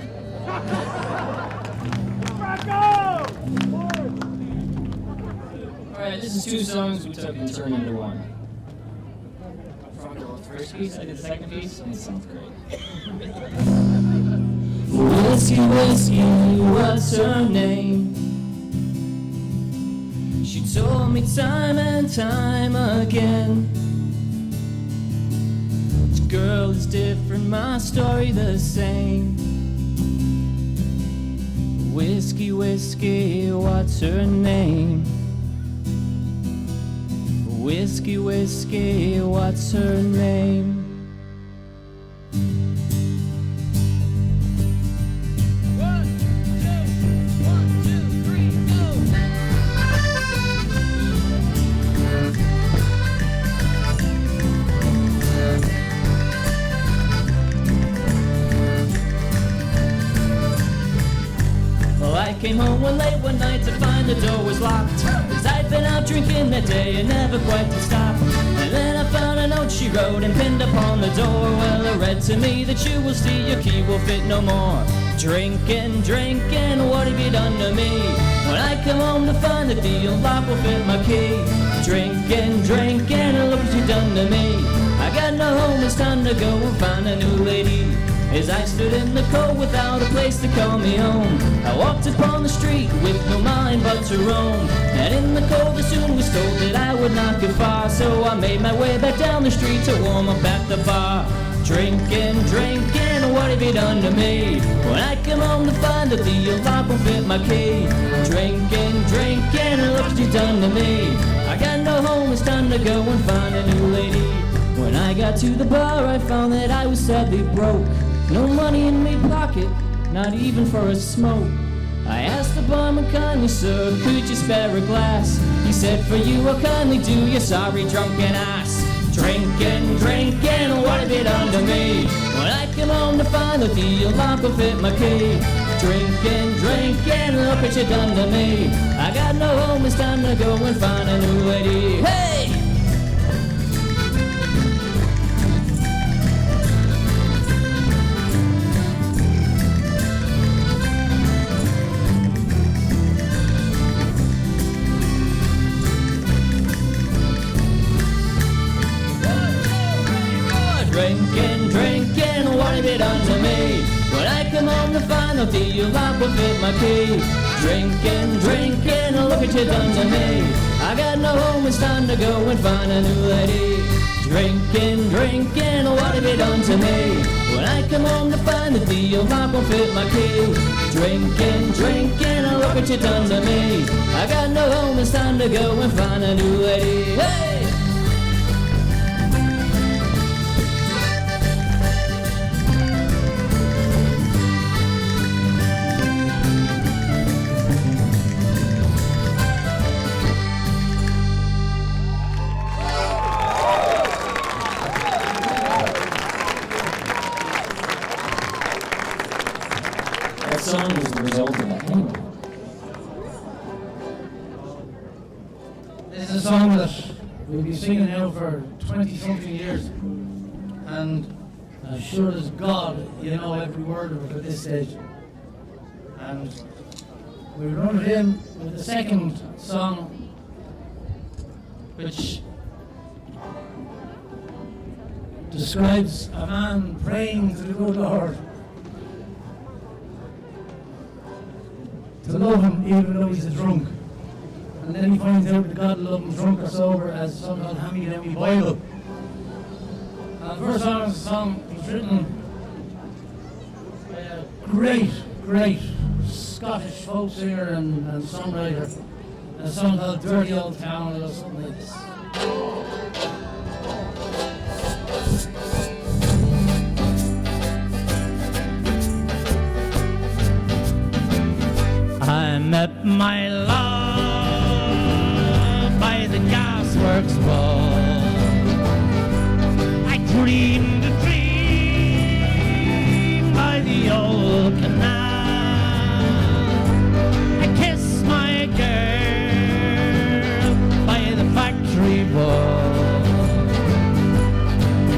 Alright, this is two songs we took and turned into one. Franco wrote the first piece, I did the second piece, and it sounds great. Whiskey, whiskey, what's her name? She told me time and time again. Each girl is different, my story the same. Whiskey, whiskey, what's her name? Whiskey, whiskey, what's her name? Came home one late one night to find the door was locked, 'cause I'd been out drinking that day and never quite to stop. And then I found a note she wrote and pinned upon the door. Well, it read to me that you will see your key will fit no more. Drinking, drinking, what have you done to me? When I come home to find that the old lock will fit my key. Drinking, drinking, look what you done to me. I got no home, it's time to go and find a new lady. As I stood in the cold without a place to call me home, I walked upon the street with no mind but to roam. And in the cold I soon was told that I would not get far, so I made my way back down the street to warm up at the bar. Drinking, drinking, what have you done to me? When I come home to find that the old lock won't fit my key. Drinking, drinking, look what you done to me. I got no home, it's time to go and find a new lady. When I got to the bar I found that I was sadly broke. No money in me pocket, not even for a smoke. I asked the barman kindly, "Sir, could you spare a glass?" He said, "For you I'll kindly do, you sorry drunken ass." Drinking, drinking, what have you done to me? When I come home to find that the old lock will fit my key. Drinking, drinking, look what you done to me. I got no home, it's time to go and find a new lady. Hey! Drinking, drinking, what have you done to me? When I come home to find out the lock will fit my key. Drinking, drinking, look what you done to me. I got no home, it's time to go and find a new lady. Drinking, drinking, what have you done to me? When I come home to find that the lock will fit my key. Drinking, drinking, look what you done to me. I got no home, it's time to go and find a new lady. Hey! Song is the result of a hymn. This is a song that we'll be singing now for 20-something years. And as sure as God, you know every word of it at this stage. And we run it in with the second song, which describes a man praying to the good Lord to love him even though he's a drunk. And then he finds out that God will love him drunk or sober, as somehow hand down the Bible. And the first song is a song was written by a great Scottish folk singer and songwriter. And a song called Dirty Old Town, or something like this. I met my love by the gasworks wall. I dreamed a dream by the old canal. I kissed my girl by the factory wall.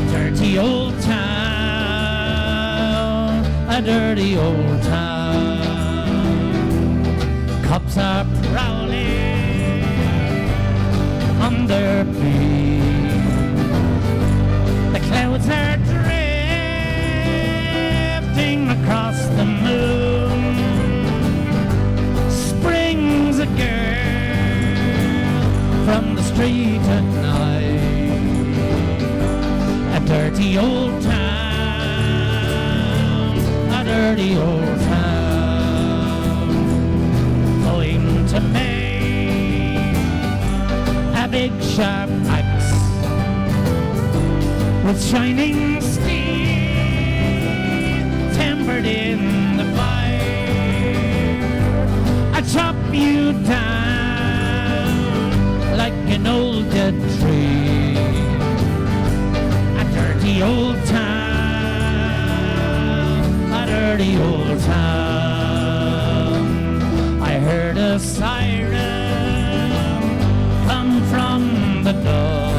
Dirty old town, a dirty old town. Cops are prowling on their beat. The clouds are drifting across the moon. Springs a girl from the street at night. A dirty old town, a dirty old town. To make a big sharp axe with shining steel tempered in the fire. I chop you down like an old dead tree. A dirty old town, a dirty old town. I heard a siren come from the door.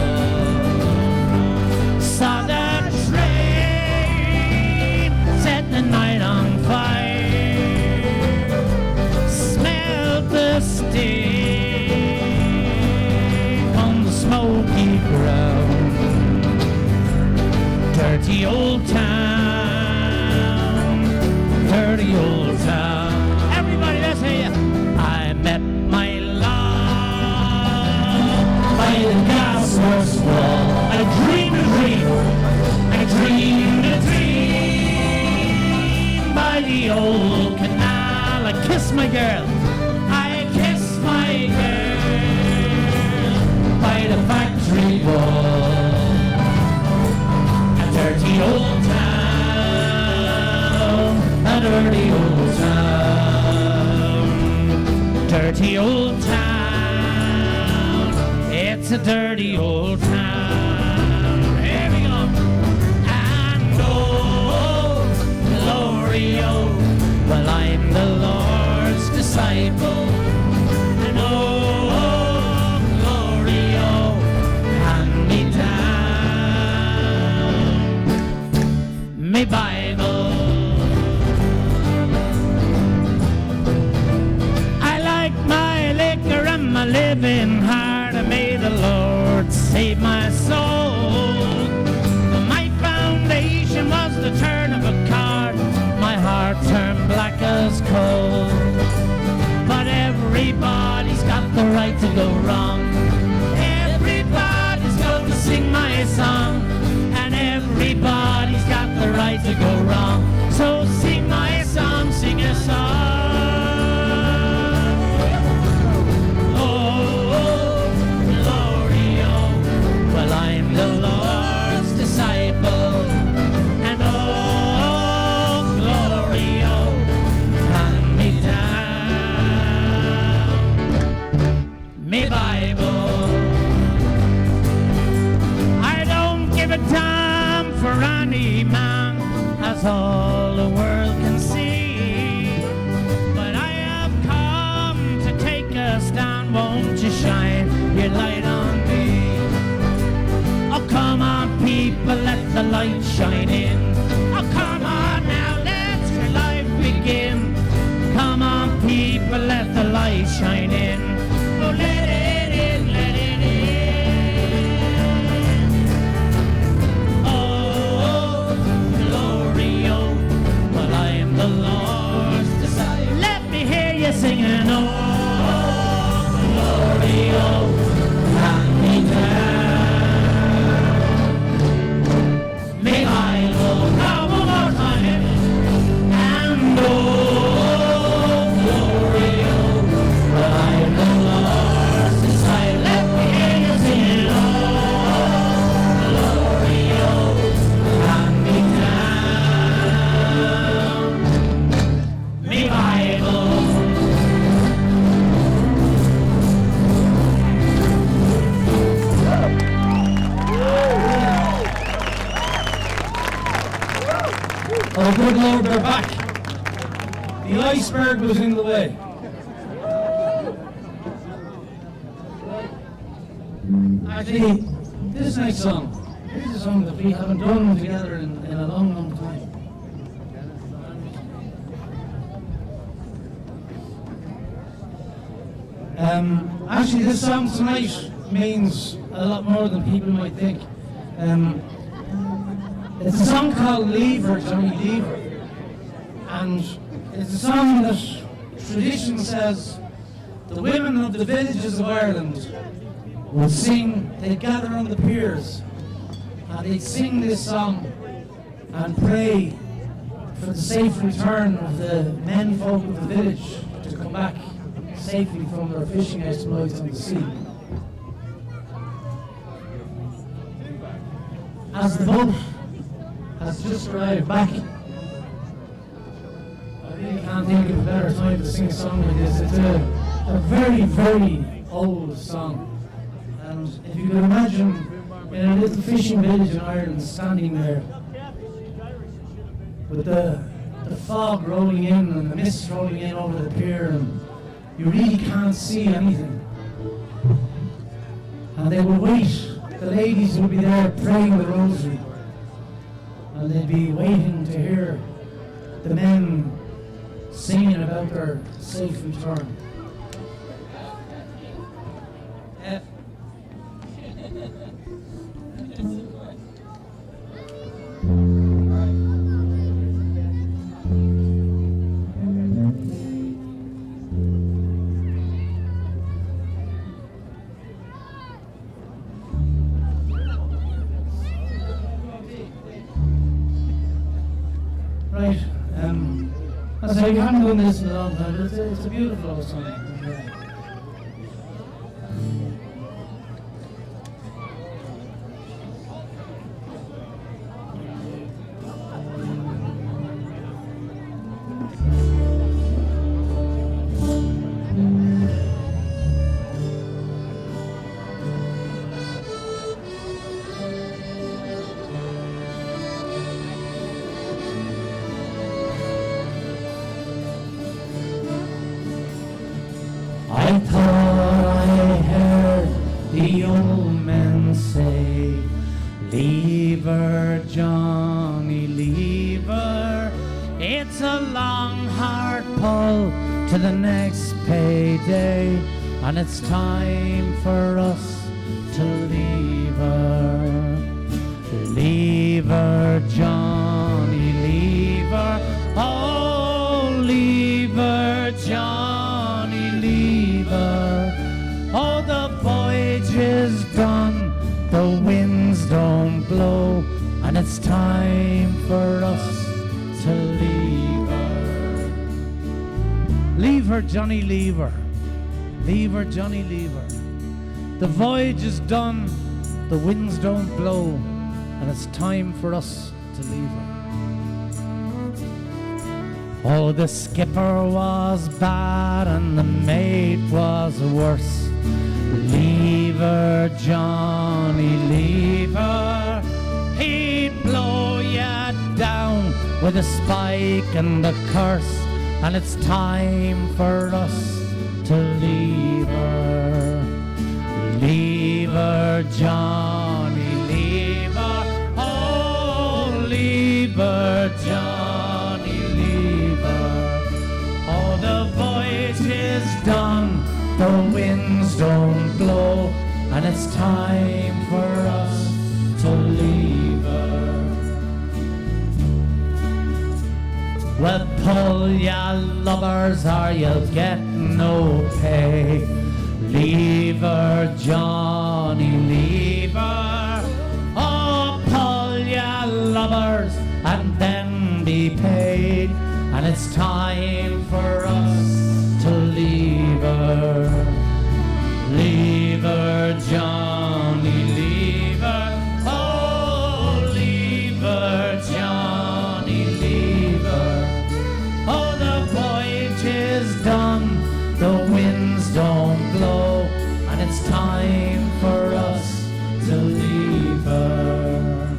Saw the train set the night on fire. Smelled the stink on the smoky ground. Dirty old town, dirty old town. Everybody, let's hear you. I met my love by the gasworks wall. I dreamed a dream, I dreamed a dream by the old canal. I kissed my girl, I kissed my girl by the factory wall. A dirty old town, a dirty old town. Dirty old town, it's a dirty old town. Here we go. And oh, glory, oh, Well, I'm the Lord's disciple, and oh, glory, oh, hand me down me Bible. I like my liquor and my living hard, and may the Lord save my soul. My foundation was the turn of a card, my heart turned black as coal. But everybody's got the right to go wrong. Everybody's going to sing my song, and everybody's got the right to go wrong. So sing my song, sing a song. Oh, glory, oh, well, I'm the Lord's disciple, and oh, glory, oh, hand me down me Bible. I don't give a damn for any man, as all the world can see, but I have come to take a stand. Won't you shine your light on me? Oh, come on, people, let the light shine in. Oh, come on now, let your life begin. Come on, people, let the light shine in. Oh, let it in, let it in. Oh, glory, oh, well, I am the Lord's disciple. Let me hear you singing, oh, glory, oh, hand me down me Bible. Now one more time, and oh, glory, oh, well, I am the Lord's disciple. Let me hear you singing, oh, glory, oh, hand me down me Bible. Oh, good Lord, they're back. The iceberg was in the way. Actually, this next song, this is a song that we haven't done together in a long, long time. Actually, this song tonight means a lot more than people might think. It's a song called Lever, Johnny Lever. And it's a song that tradition says the women of the villages of Ireland would sing, they'd gather on the piers, and they'd sing this song and pray for the safe return of the men folk of the village to come back safely from their fishing exploits on the sea. As the boat has just arrived back, I really can't think of a better time to sing a song like this. It's a very, very old song. And if you can imagine in a little fishing village in Ireland standing there with the fog rolling in and the mist rolling in over the pier, and you really can't see anything. And they will wait, the ladies will be there praying the rosary, and they'll be waiting to hear the men singing about their safe return. Right, I say we haven't done this in a long time, but it's a beautiful old song. It's a long, hard pull to the next payday, and it's time for us to leave her. Leave her, Johnny, leave her. Oh, leave her, Johnny, leave her. Oh, the voyage is done, the winds don't blow, and it's time for us to leave her. Leave her, Johnny, leave her. Leave her, Johnny, leave her. The voyage is done, the winds don't blow, and it's time for us to leave her. Oh, the skipper was bad and the mate was worse. Leave her, Johnny, leave her. He'd blow ya down with a spike and a curse, and it's time for us to leave her. Leave her, Johnny, leave her. Oh, leave her, Johnny, leave her. Oh, the voyage is done, the winds don't blow, and it's time for us to leave her. Well, pull ya lovers or you'll get no pay. Leave her, Johnny, leave her. Oh, pull ya lovers and then be paid, and it's time for us to leave her. Leave her, Johnny, leave her. Oh, leave her, Johnny, leave her. Oh, the voyage is done, the winds don't blow, and it's time for us to leave her.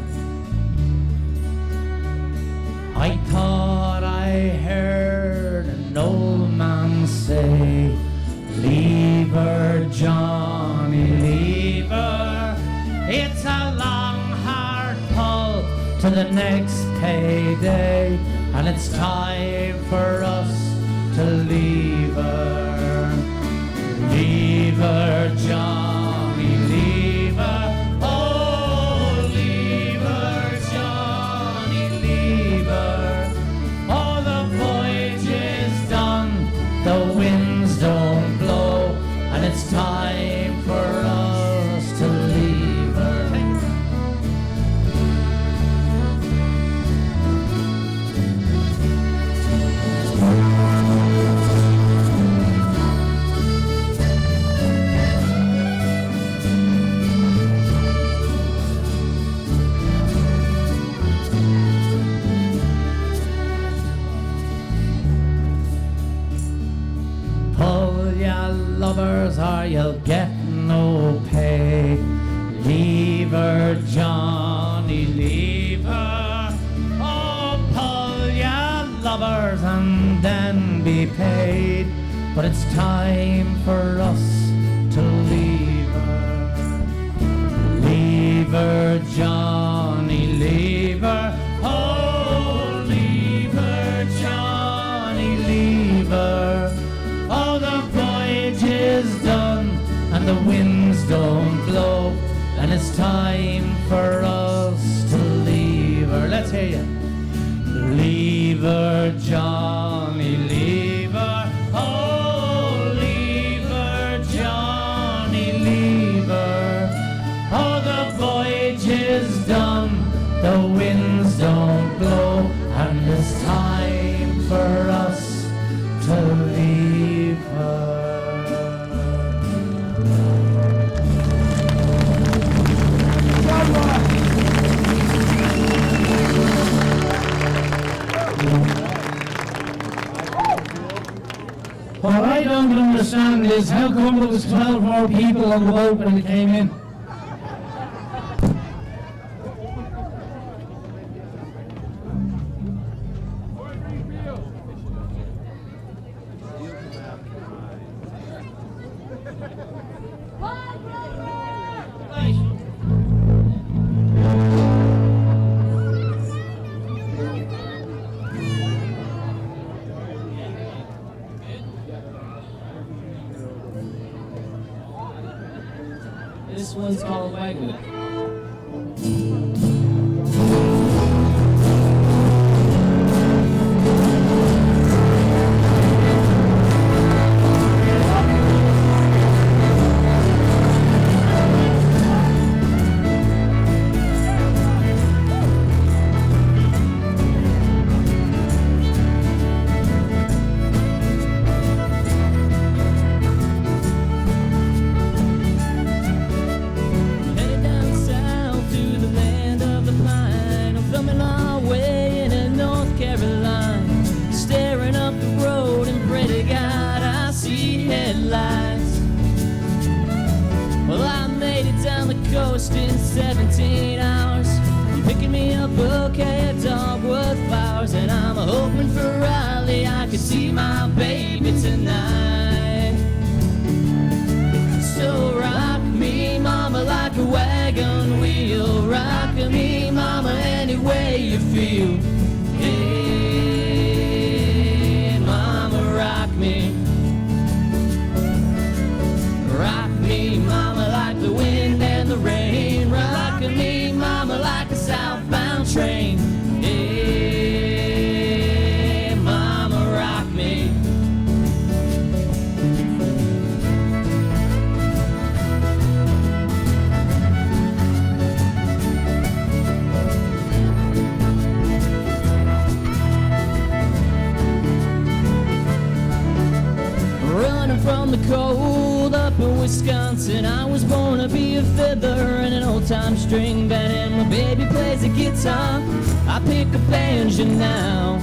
I thought I heard an old man say, leave her, Johnny, leave her. It's a long, hard pull to the next payday, and it's time for us to leave her. Leave her, Johnny, leave her. Oh, leave her, Johnny, leave her. Oh, the voyage is done, the winds don't blow, and it's time for us to leave her. Lovers or you'll get no pay. Leave her, Johnny, leave her. Oh, pull ya lovers and then be paid, but it's time for us to leave her. Leave her, Johnny, leave her. Oh, leave her, Johnny, leave her. Oh, the voyage is done and the winds don't blow, and it's time for us to leave her. Let's hear you. Leave her, Johnny, leave her. Oh, leave her, Johnny, leave her. Oh, the voyage is done, the winds don't blow, and it's time for us to leave her. What I don't understand is how come there was 12 more people on the boat when it came in. This one's called Wagyu. In 17 hours, picking me up a bouquet of dogwood flowers, and I'm hoping for Raleigh I could see my baby tonight. So rock me, mama, like a wagon wheel. Rock me, mama, any way you feel. Hey, mama, rock me. Rock me, mama, like the wind and the rain. Rockin' me, mama, like a southbound train. Hey, mama, rock me. Running from the cold up in Wisconsin, I was born to be a fiddler in an old-time string band, and my baby plays the guitar, I pick a banjo now.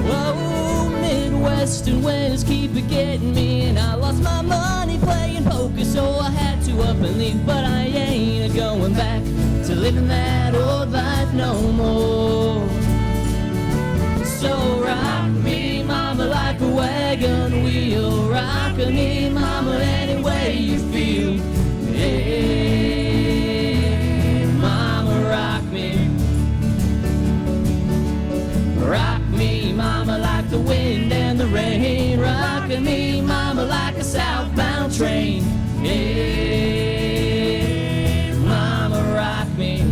Whoa, Midwestern winds keep getting me, and I lost my money playing poker, so I had to up and leave, but I ain't going back to living that old life no more. So rock me, mama, like a wagon wheel. Rock me, mama, any way you feel. Hey, mama, rock me. Rock me, mama, like the wind and the rain. Rock me, mama, like a southbound train. Hey, mama, rock me.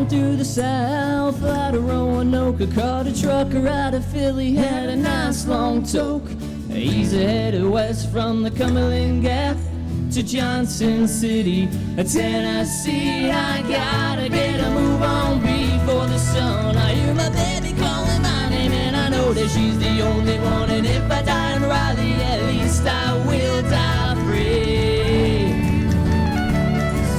Through the south, out of Roanoke, caught a trucker out of Philly, had a nice long toke. He's headed west from the Cumberland Gap to Johnson City, Tennessee. I gotta get a move on before the sun. I hear my baby calling my name, and I know that she's the only one. And if I die in Raleigh, at least I will die free.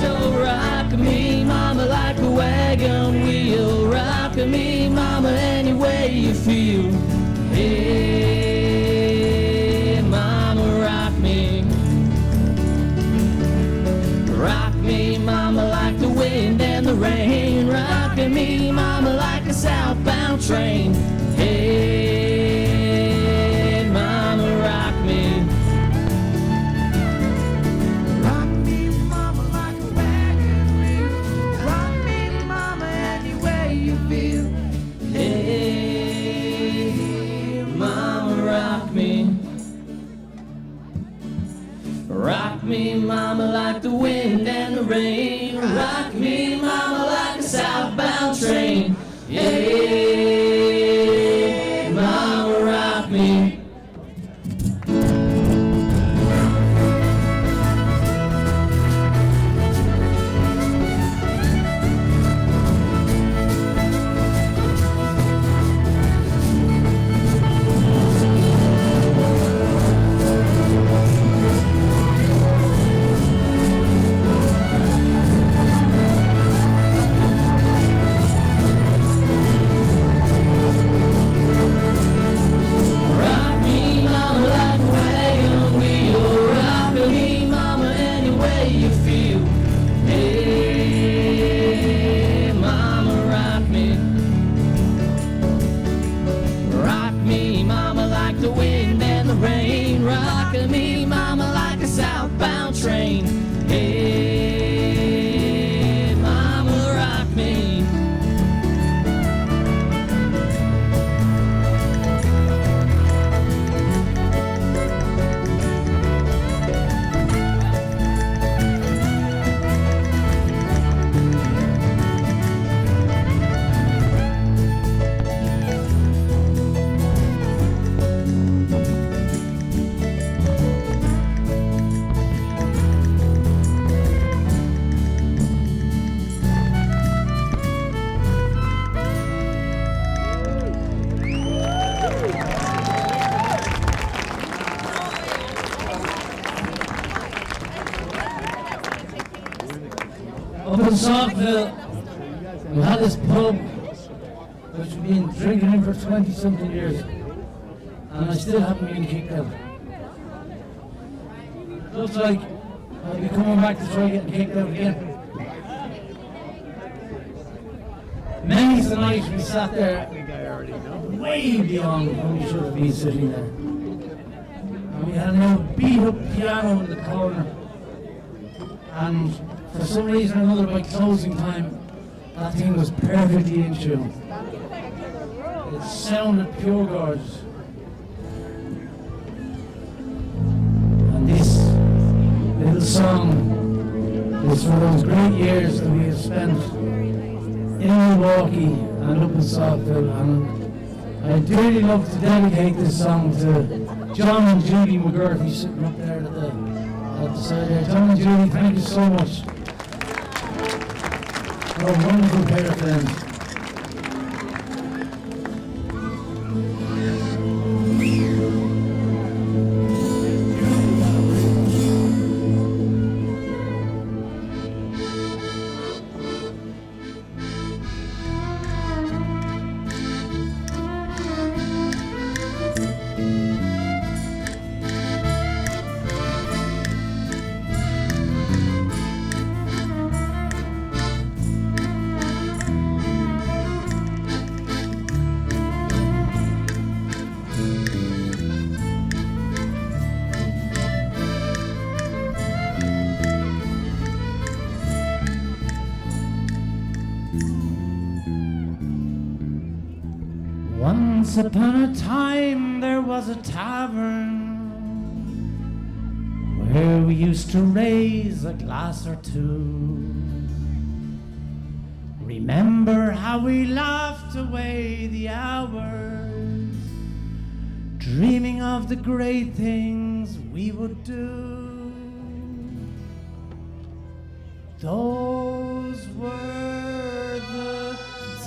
So rock me, mama, like a wagon wheel. Rock me, mama, any way you feel. Hey, mama, rock me. Rock me, mama, like the wind and the rain. Rock me, mama, like a southbound train. Hey, mama, rock me. Rock me, mama, like the wind and the rain. Rock me, mama, like a southbound train. Yeah, mama, rock me. Rock Saukville, we had this pub which we've been drinking in for 20-something years, and I still haven't been kicked out. Looks like I'll be coming back to try getting kicked out again. Many night we sat there way beyond when we should have been sitting there. And we had an old beat up piano in the corner. And for some reason or another, by closing time, that thing was perfectly in tune. It sounded pure gorgeous. And this little song is for those great years that we have spent in Milwaukee and up in Saukville. And I'd really love to dedicate this song to John and Judy McCarthy sitting up there at the side there. John and Judy, thank you so much. What a wonderful pair of friends. Once upon a time there was a tavern where we used to raise a glass or two. Remember how we laughed away the hours, dreaming of the great things we would do. Those were the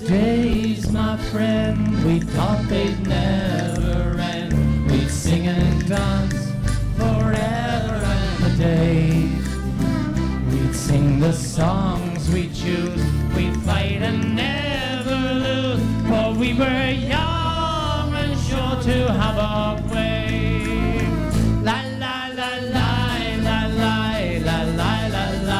days, my friend, we thought they'd never end. We'd sing and dance forever and a day. We'd sing the songs we choose, we'd fight and never lose, for we were young and sure to have our way. La la la la la la la la la la.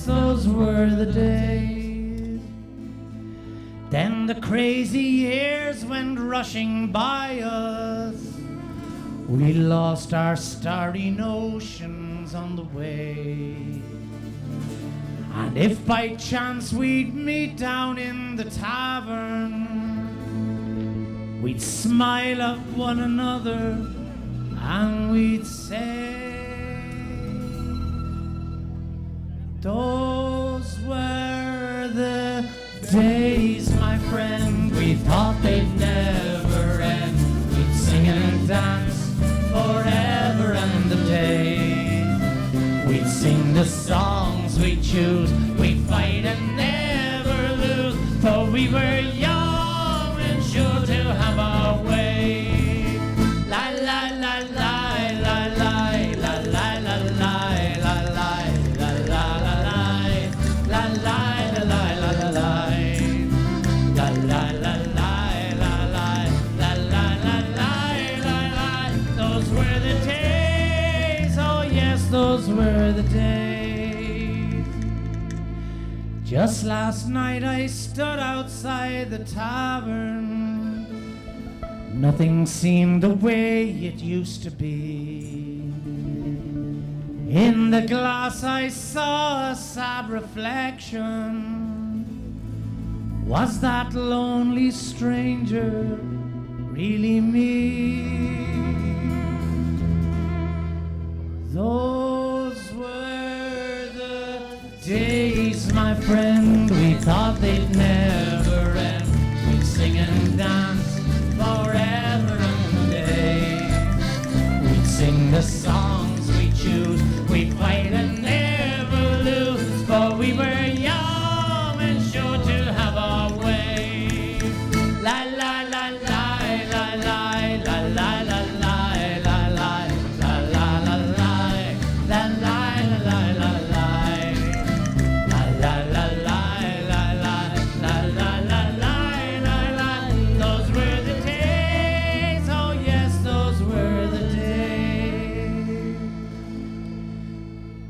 Those were the days. Then the crazy years went rushing by us. We lost our starry notions on the way. And if by chance we'd meet down in the tavern, we'd smile at one another and we'd say, those were the days, my friend, we thought they'd never end. We'd sing and dance forever and a day. We'd sing the songs we choose, we'd fight and never lose, for we were young and sure to have our way. La la la la la la la la la la. Those were the days. Just last night I stood outside the tavern. Nothing seemed the way it used to be. In the glass I saw a sad reflection. Was that lonely stranger really me? Those were the days, my friend, we thought they'd never end. We'd sing and dance forever and a day. We'd sing the songs we choose, we'd fight and never lose, for we were young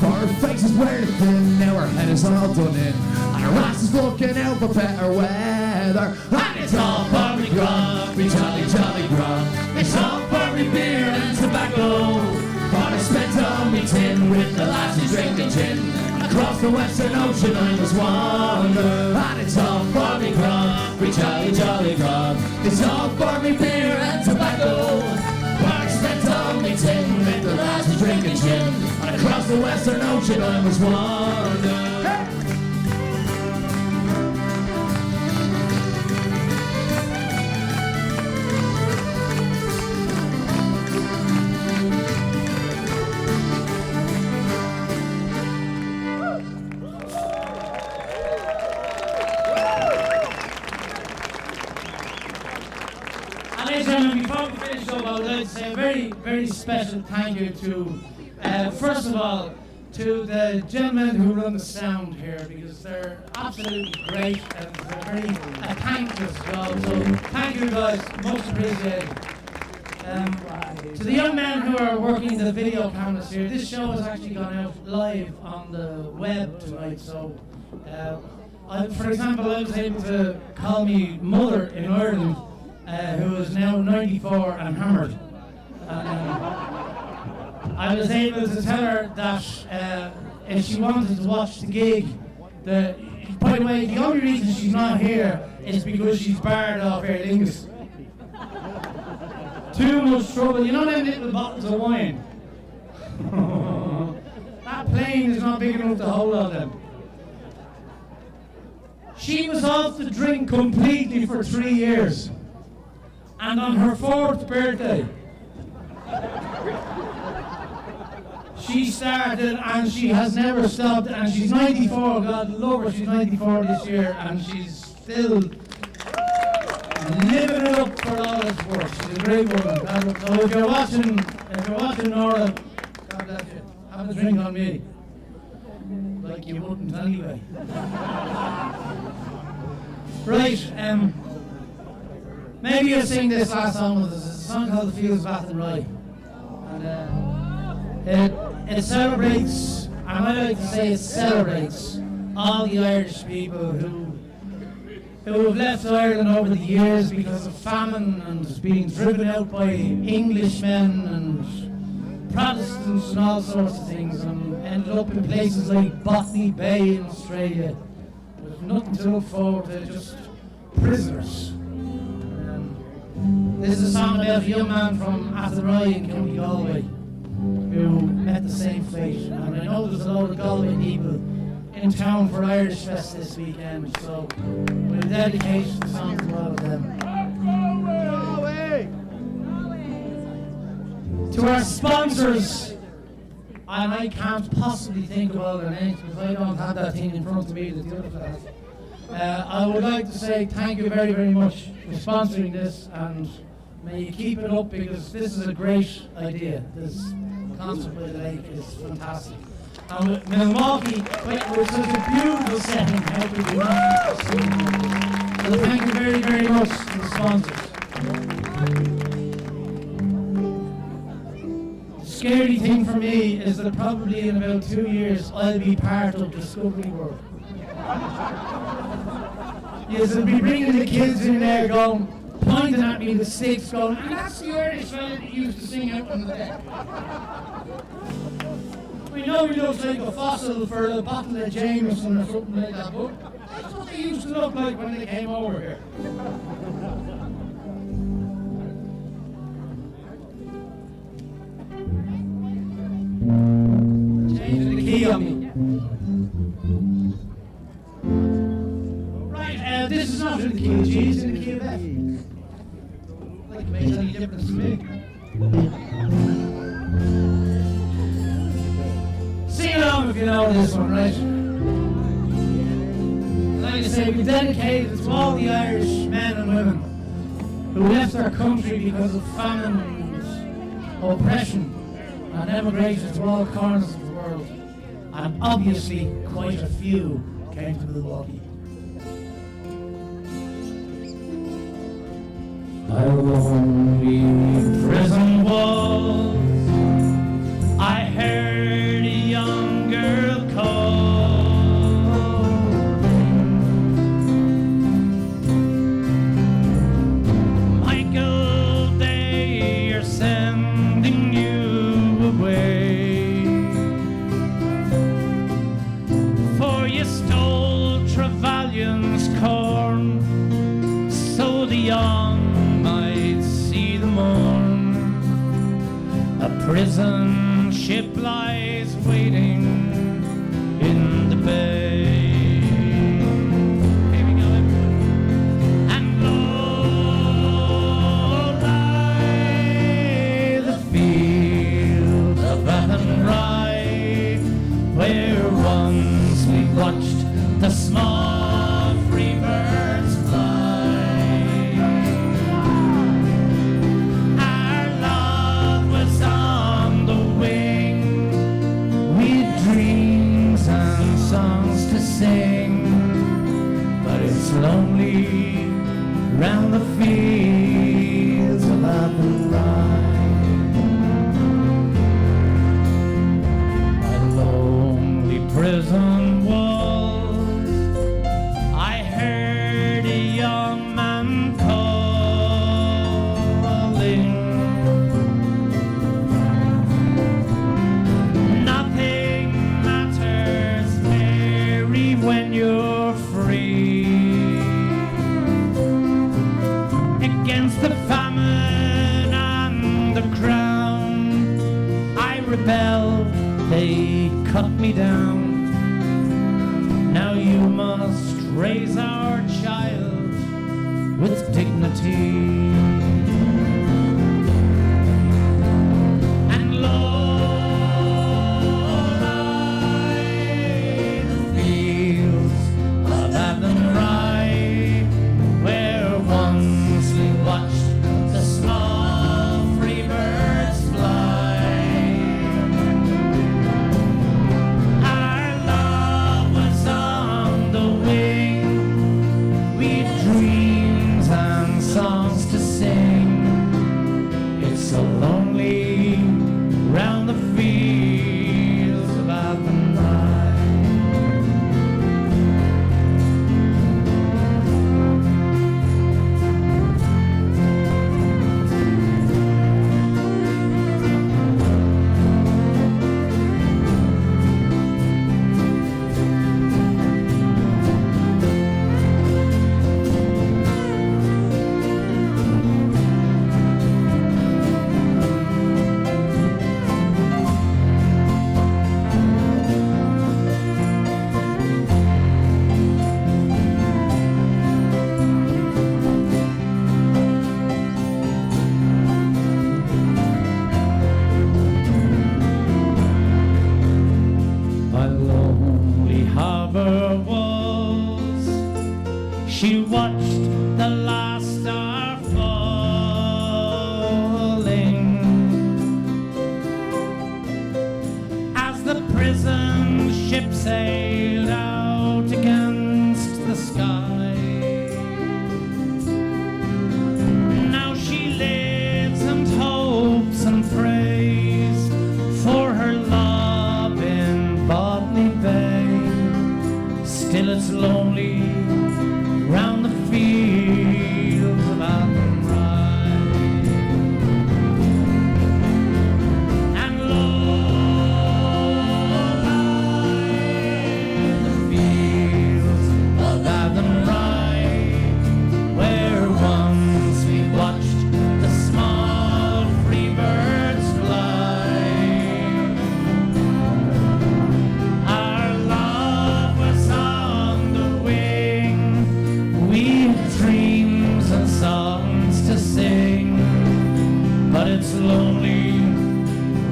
For her face is wearing thin, now her head is all done in, and her ass is looking out for better weather. And it's all for me grog, me jolly, jolly grog. It's all for me beer and tobacco. For I spent on me tin with the lasses drinking gin. Across the Western Ocean I must wander. And it's all for me grog, me jolly, jolly grog. It's all for me beer and tobacco. For I spent on me tin with the lasses drinking gin. And across the Western Ocean I must wander. Ladies and gentlemen, before we finish up, I would like to say a very, very special thank you to, first of all, to the gentlemen who run the sound here, because they're absolutely great and they're very thankless job. So thank you guys, most appreciated. To the young men who are working the video cameras here, this show has actually gone out live on the web tonight. So, for example, I was able to call me mother in Ireland, who is now 94 and hammered. I was able to tell her that if she wanted to watch the gig, by the way, the only reason she's not here is because she's barred off Aer Lingus. Too much trouble. You know them little bottles of wine? That plane is not big enough to hold all them. She was off the drink completely for 3 years. And on her 4th birthday, she started and she has never stopped, and she's 94, God love her, she's 94 this year, and she's still living it up for all it's worth. She's a great woman. So if you're watching Nora, God bless you, have a drink on me. Like you wouldn't anyway. Right, maybe you'll sing this last song with us. It's a song called The Fields of Athenry. And it celebrates, and I like to say it celebrates, all the Irish people who have left Ireland over the years because of famine and being driven out by Englishmen and Protestants and all sorts of things, and ended up in places like Botany Bay in Australia with nothing to look forward to, just prisoners. This is a song about a young man from Athenry in County Galway who met the same fate. And I know there's a lot of Galway people in town for Irish Fest this weekend, so we'll dedicate the song to all of them. To our sponsors, and I can't possibly think of all their names because I don't have that thing in front of me that the other has. I would like to say thank you very, very much for sponsoring this, and may you keep it up because this is a great idea. This concert by the lake is fantastic. And Milwaukee, with such a beautiful setting, how could we not? So thank you very, very much to the sponsors. The scary thing for me is that probably in about 2 years I'll be part of Discovery World. Yes, I'll be bringing the kids in there going, pointing at me with sticks going, and that's the Irish fella that used to sing out on the deck. We know he looks like a fossil for a bottle of Jameson or something like that, but that's what they used to look like when they came over here. Changing the key on me. Right, this is not in the key of G, it's in the key of F. Like it makes any difference to me. Sing along if you know this one, right? Like I say, we dedicate it to all the Irish men and women who left their country because of famine and oppression and emigrated to all corners of the world. And obviously, quite a few came to Milwaukee. Along the prison walls, I heard a young girl prison ship lies waiting in the bay. Here we go, everyone. And low lie the fields of Athenry, where once we watched the small free birds fly. Our love was on the wing, we'd dreams and songs to sing, but it's lonely round the fields of Athenry. My lonely prison walls, I heard a young man calling. Nothing matters, Mary, when you're free. Against the famine and the crown, I rebelled, they cut me down. Now you must raise our child with dignity. And low lie the fields of Athenry, where once we watched the small free birds fly. Our love was on the wing, we'd dreams and songs to sing. It's so lonely round the fields of Athenry. By lonely harbor walls, she watched the last star falling as the prison ship sailed out against the sky. Now she lives and hopes and prays for her love in Botany Bay. Still it's lonely round the fields of Athenry. And low lie the fields of Athenry, where once we watched the small free birds fly. Our love was on the wing, we had dreams and songs to sing, but it's lonely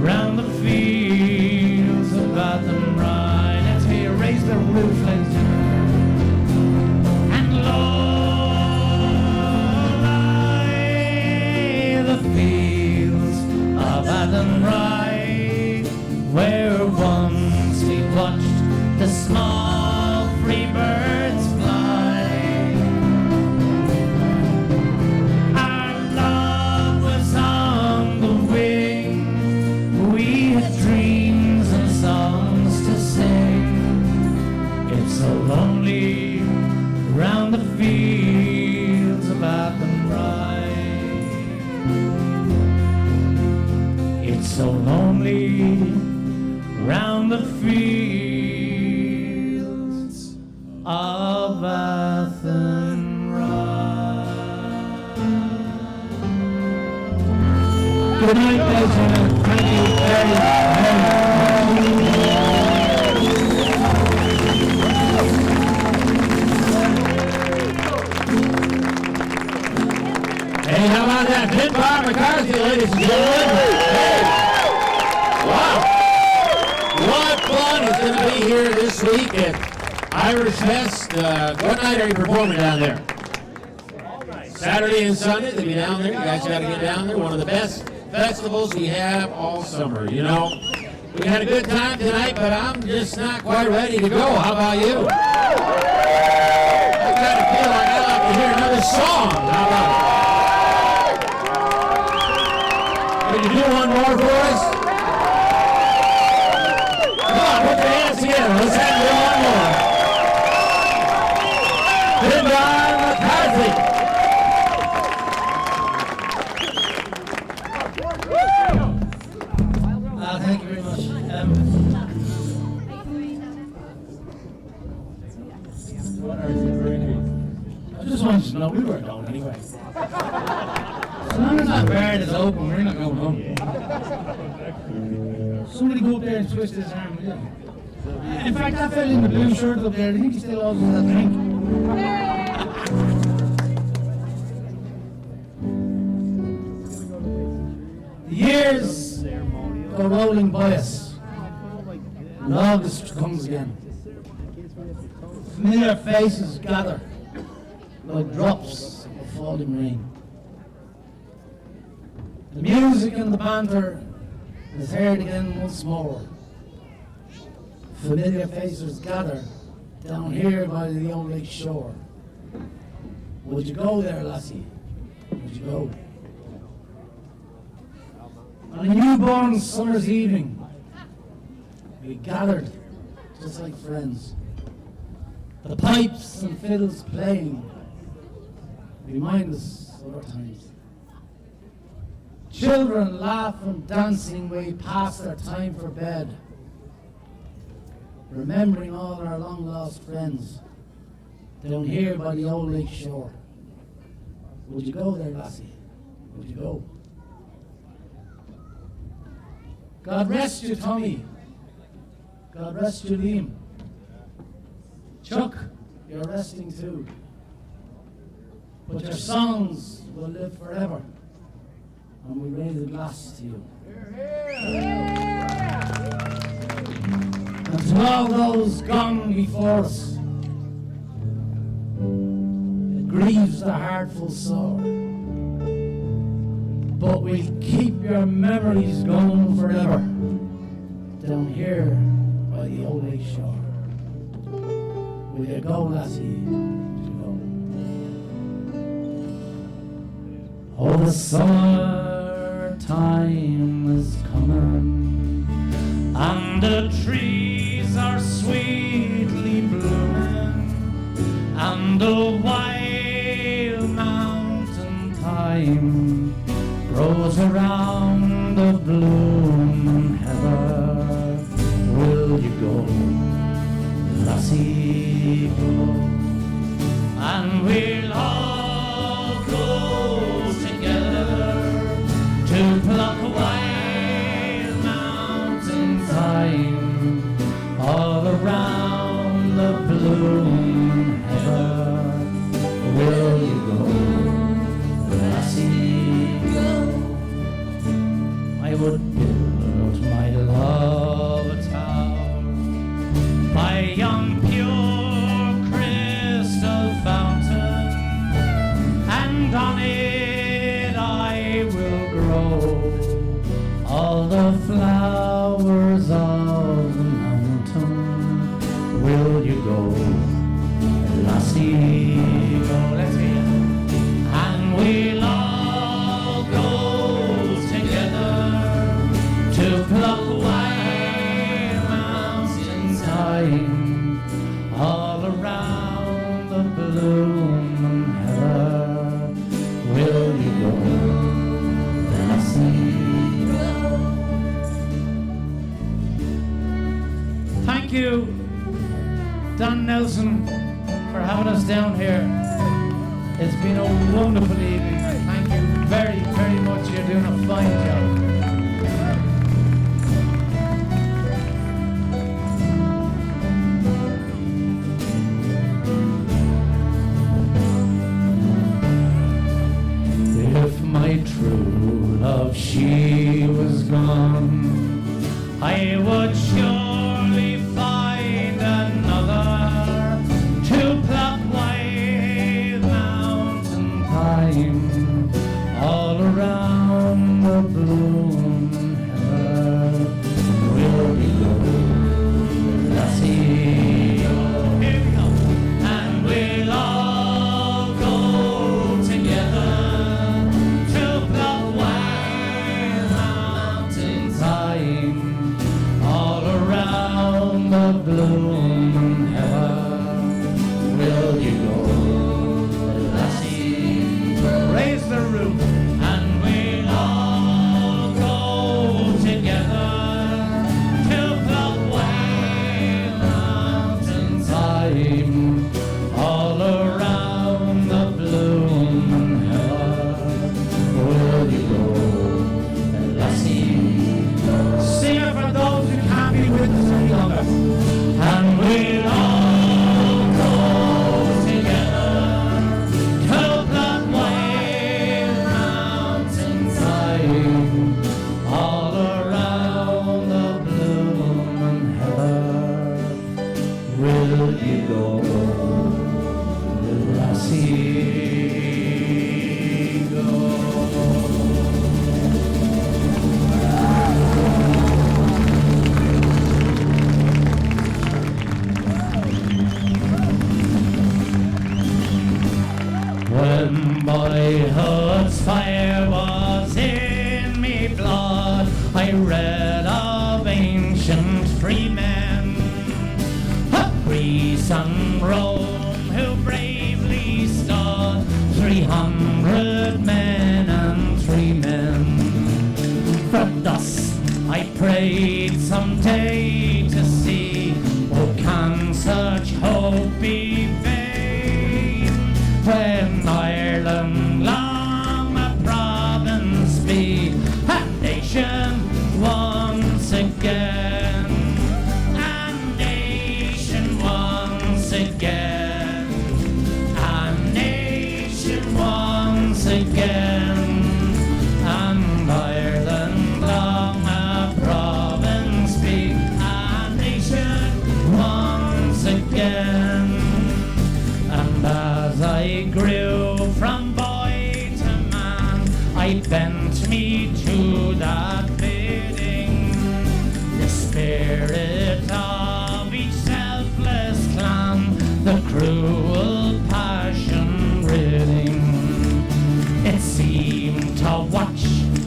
round the fields of Athenry. Let's hear you raise the roof, ladies and gentlemen. And low lie the fields of Athenry, where once we watched the small free birds fly. Our love was on the wing, we had dreams and songs to sing. It's so lonely round the fields of Athenry. It's so lonely round the fields of Athenry. Good night, ladies and gentlemen. Thank you. Hey, how about that? Finbar McCarthy, ladies and gentlemen. Hey. Wow. What fun is going to be here this week at Irish Fest. What night are you performing down there? Saturday and Sunday, they'll be down there. You guys got to get down there. One of the best festivals we have all summer, you know. We had a good time tonight, but I'm just not quite ready to go. How about you? I kind of feel like I'd like to hear another song. How about it? Can you do one more for us? Come on, put your hands together. Let's have you one more. Finbar McCarthy. Thank you very much. I just wanted to know we weren't going anyway. As long as that bar is open, we're not going home. Somebody go up there and twist his arm. Yeah. In fact, that fella in the blue shirt up there, I think he still owes us that drink. The years go rolling by us, and August comes again. Familiar faces gather like drops of falling rain. The music and the banter is heard again once more. Familiar faces gather down here by the old lake shore. Would you go there, lassie? Would you go? On a newborn summer's evening, we gathered just like friends. The pipes and fiddles playing remind us of our times. Children laughing, dancing way past their time for bed, remembering all our long lost friends down here by the old lake shore. Would you go there, lassie? Would you go? God rest you, Tommy. God rest you, Liam. Chuck, you're resting too. But your songs will live forever, and we raise a glass to you. And to all those gone before us, it grieves the heart full sore. But we'll keep your memories going forever down here by the old lake shore. Will you go, lassie? Will you go? Oh, the summer time is coming, and the trees are sweetly blooming, and the wild mountain thyme grows around the blooming heather. Will you go, lassie, go? And we'll all go together to pluck wild mountain thyme all around the blooming heather. Will you go, lassie? I would build my love a tower by yon pure crystal fountain, and on it I will grow all the flowers of the mountain. Will you go, lassie? Go, let's hear it. And we'll all go to pluck wild mountain thyme all around the blooming heather. Will you go, lassie? Thank you, Don Nelson, for having us down here. It's been a wonderful evening. Thank you very, very much. You're doing a fine job. I would surely find another to pluck wild mountain pine all around the bloom heather. Will we go, lassie? Here we go. And we'll all go together to pluck wild mountain pine all around the bloom heather. Will you go, lassie? Raise the roof. And we'll all go together to pluck wild mountain thyme all around the bloom heather. Will you go, lassie? Sing it for those who can't be with us any longer. And we'll all go together to pluck wild mountain thyme all around the bloom heather. Will you go, lassie, go? When boyhood's fire was in me blood, I read of ancient free men, Greece and Rome, who bravely stood, 300 men and 3 men. For thus I prayed someday to see, oh, can such hope be vain? When Ireland long a province be, a nation once again, a nation once again, a nation once again, and Ireland long a province be, a nation once again. And as I grew from boy to man, I bent me to that bidding, the spirit of each selfless clan, the cruel passion ridding. It seemed to watch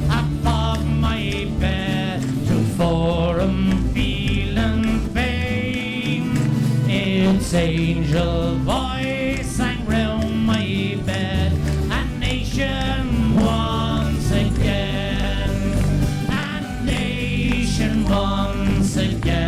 above my bed, to forum feeling vain, its angel voice sang round my bed, a nation once again, a nation once again.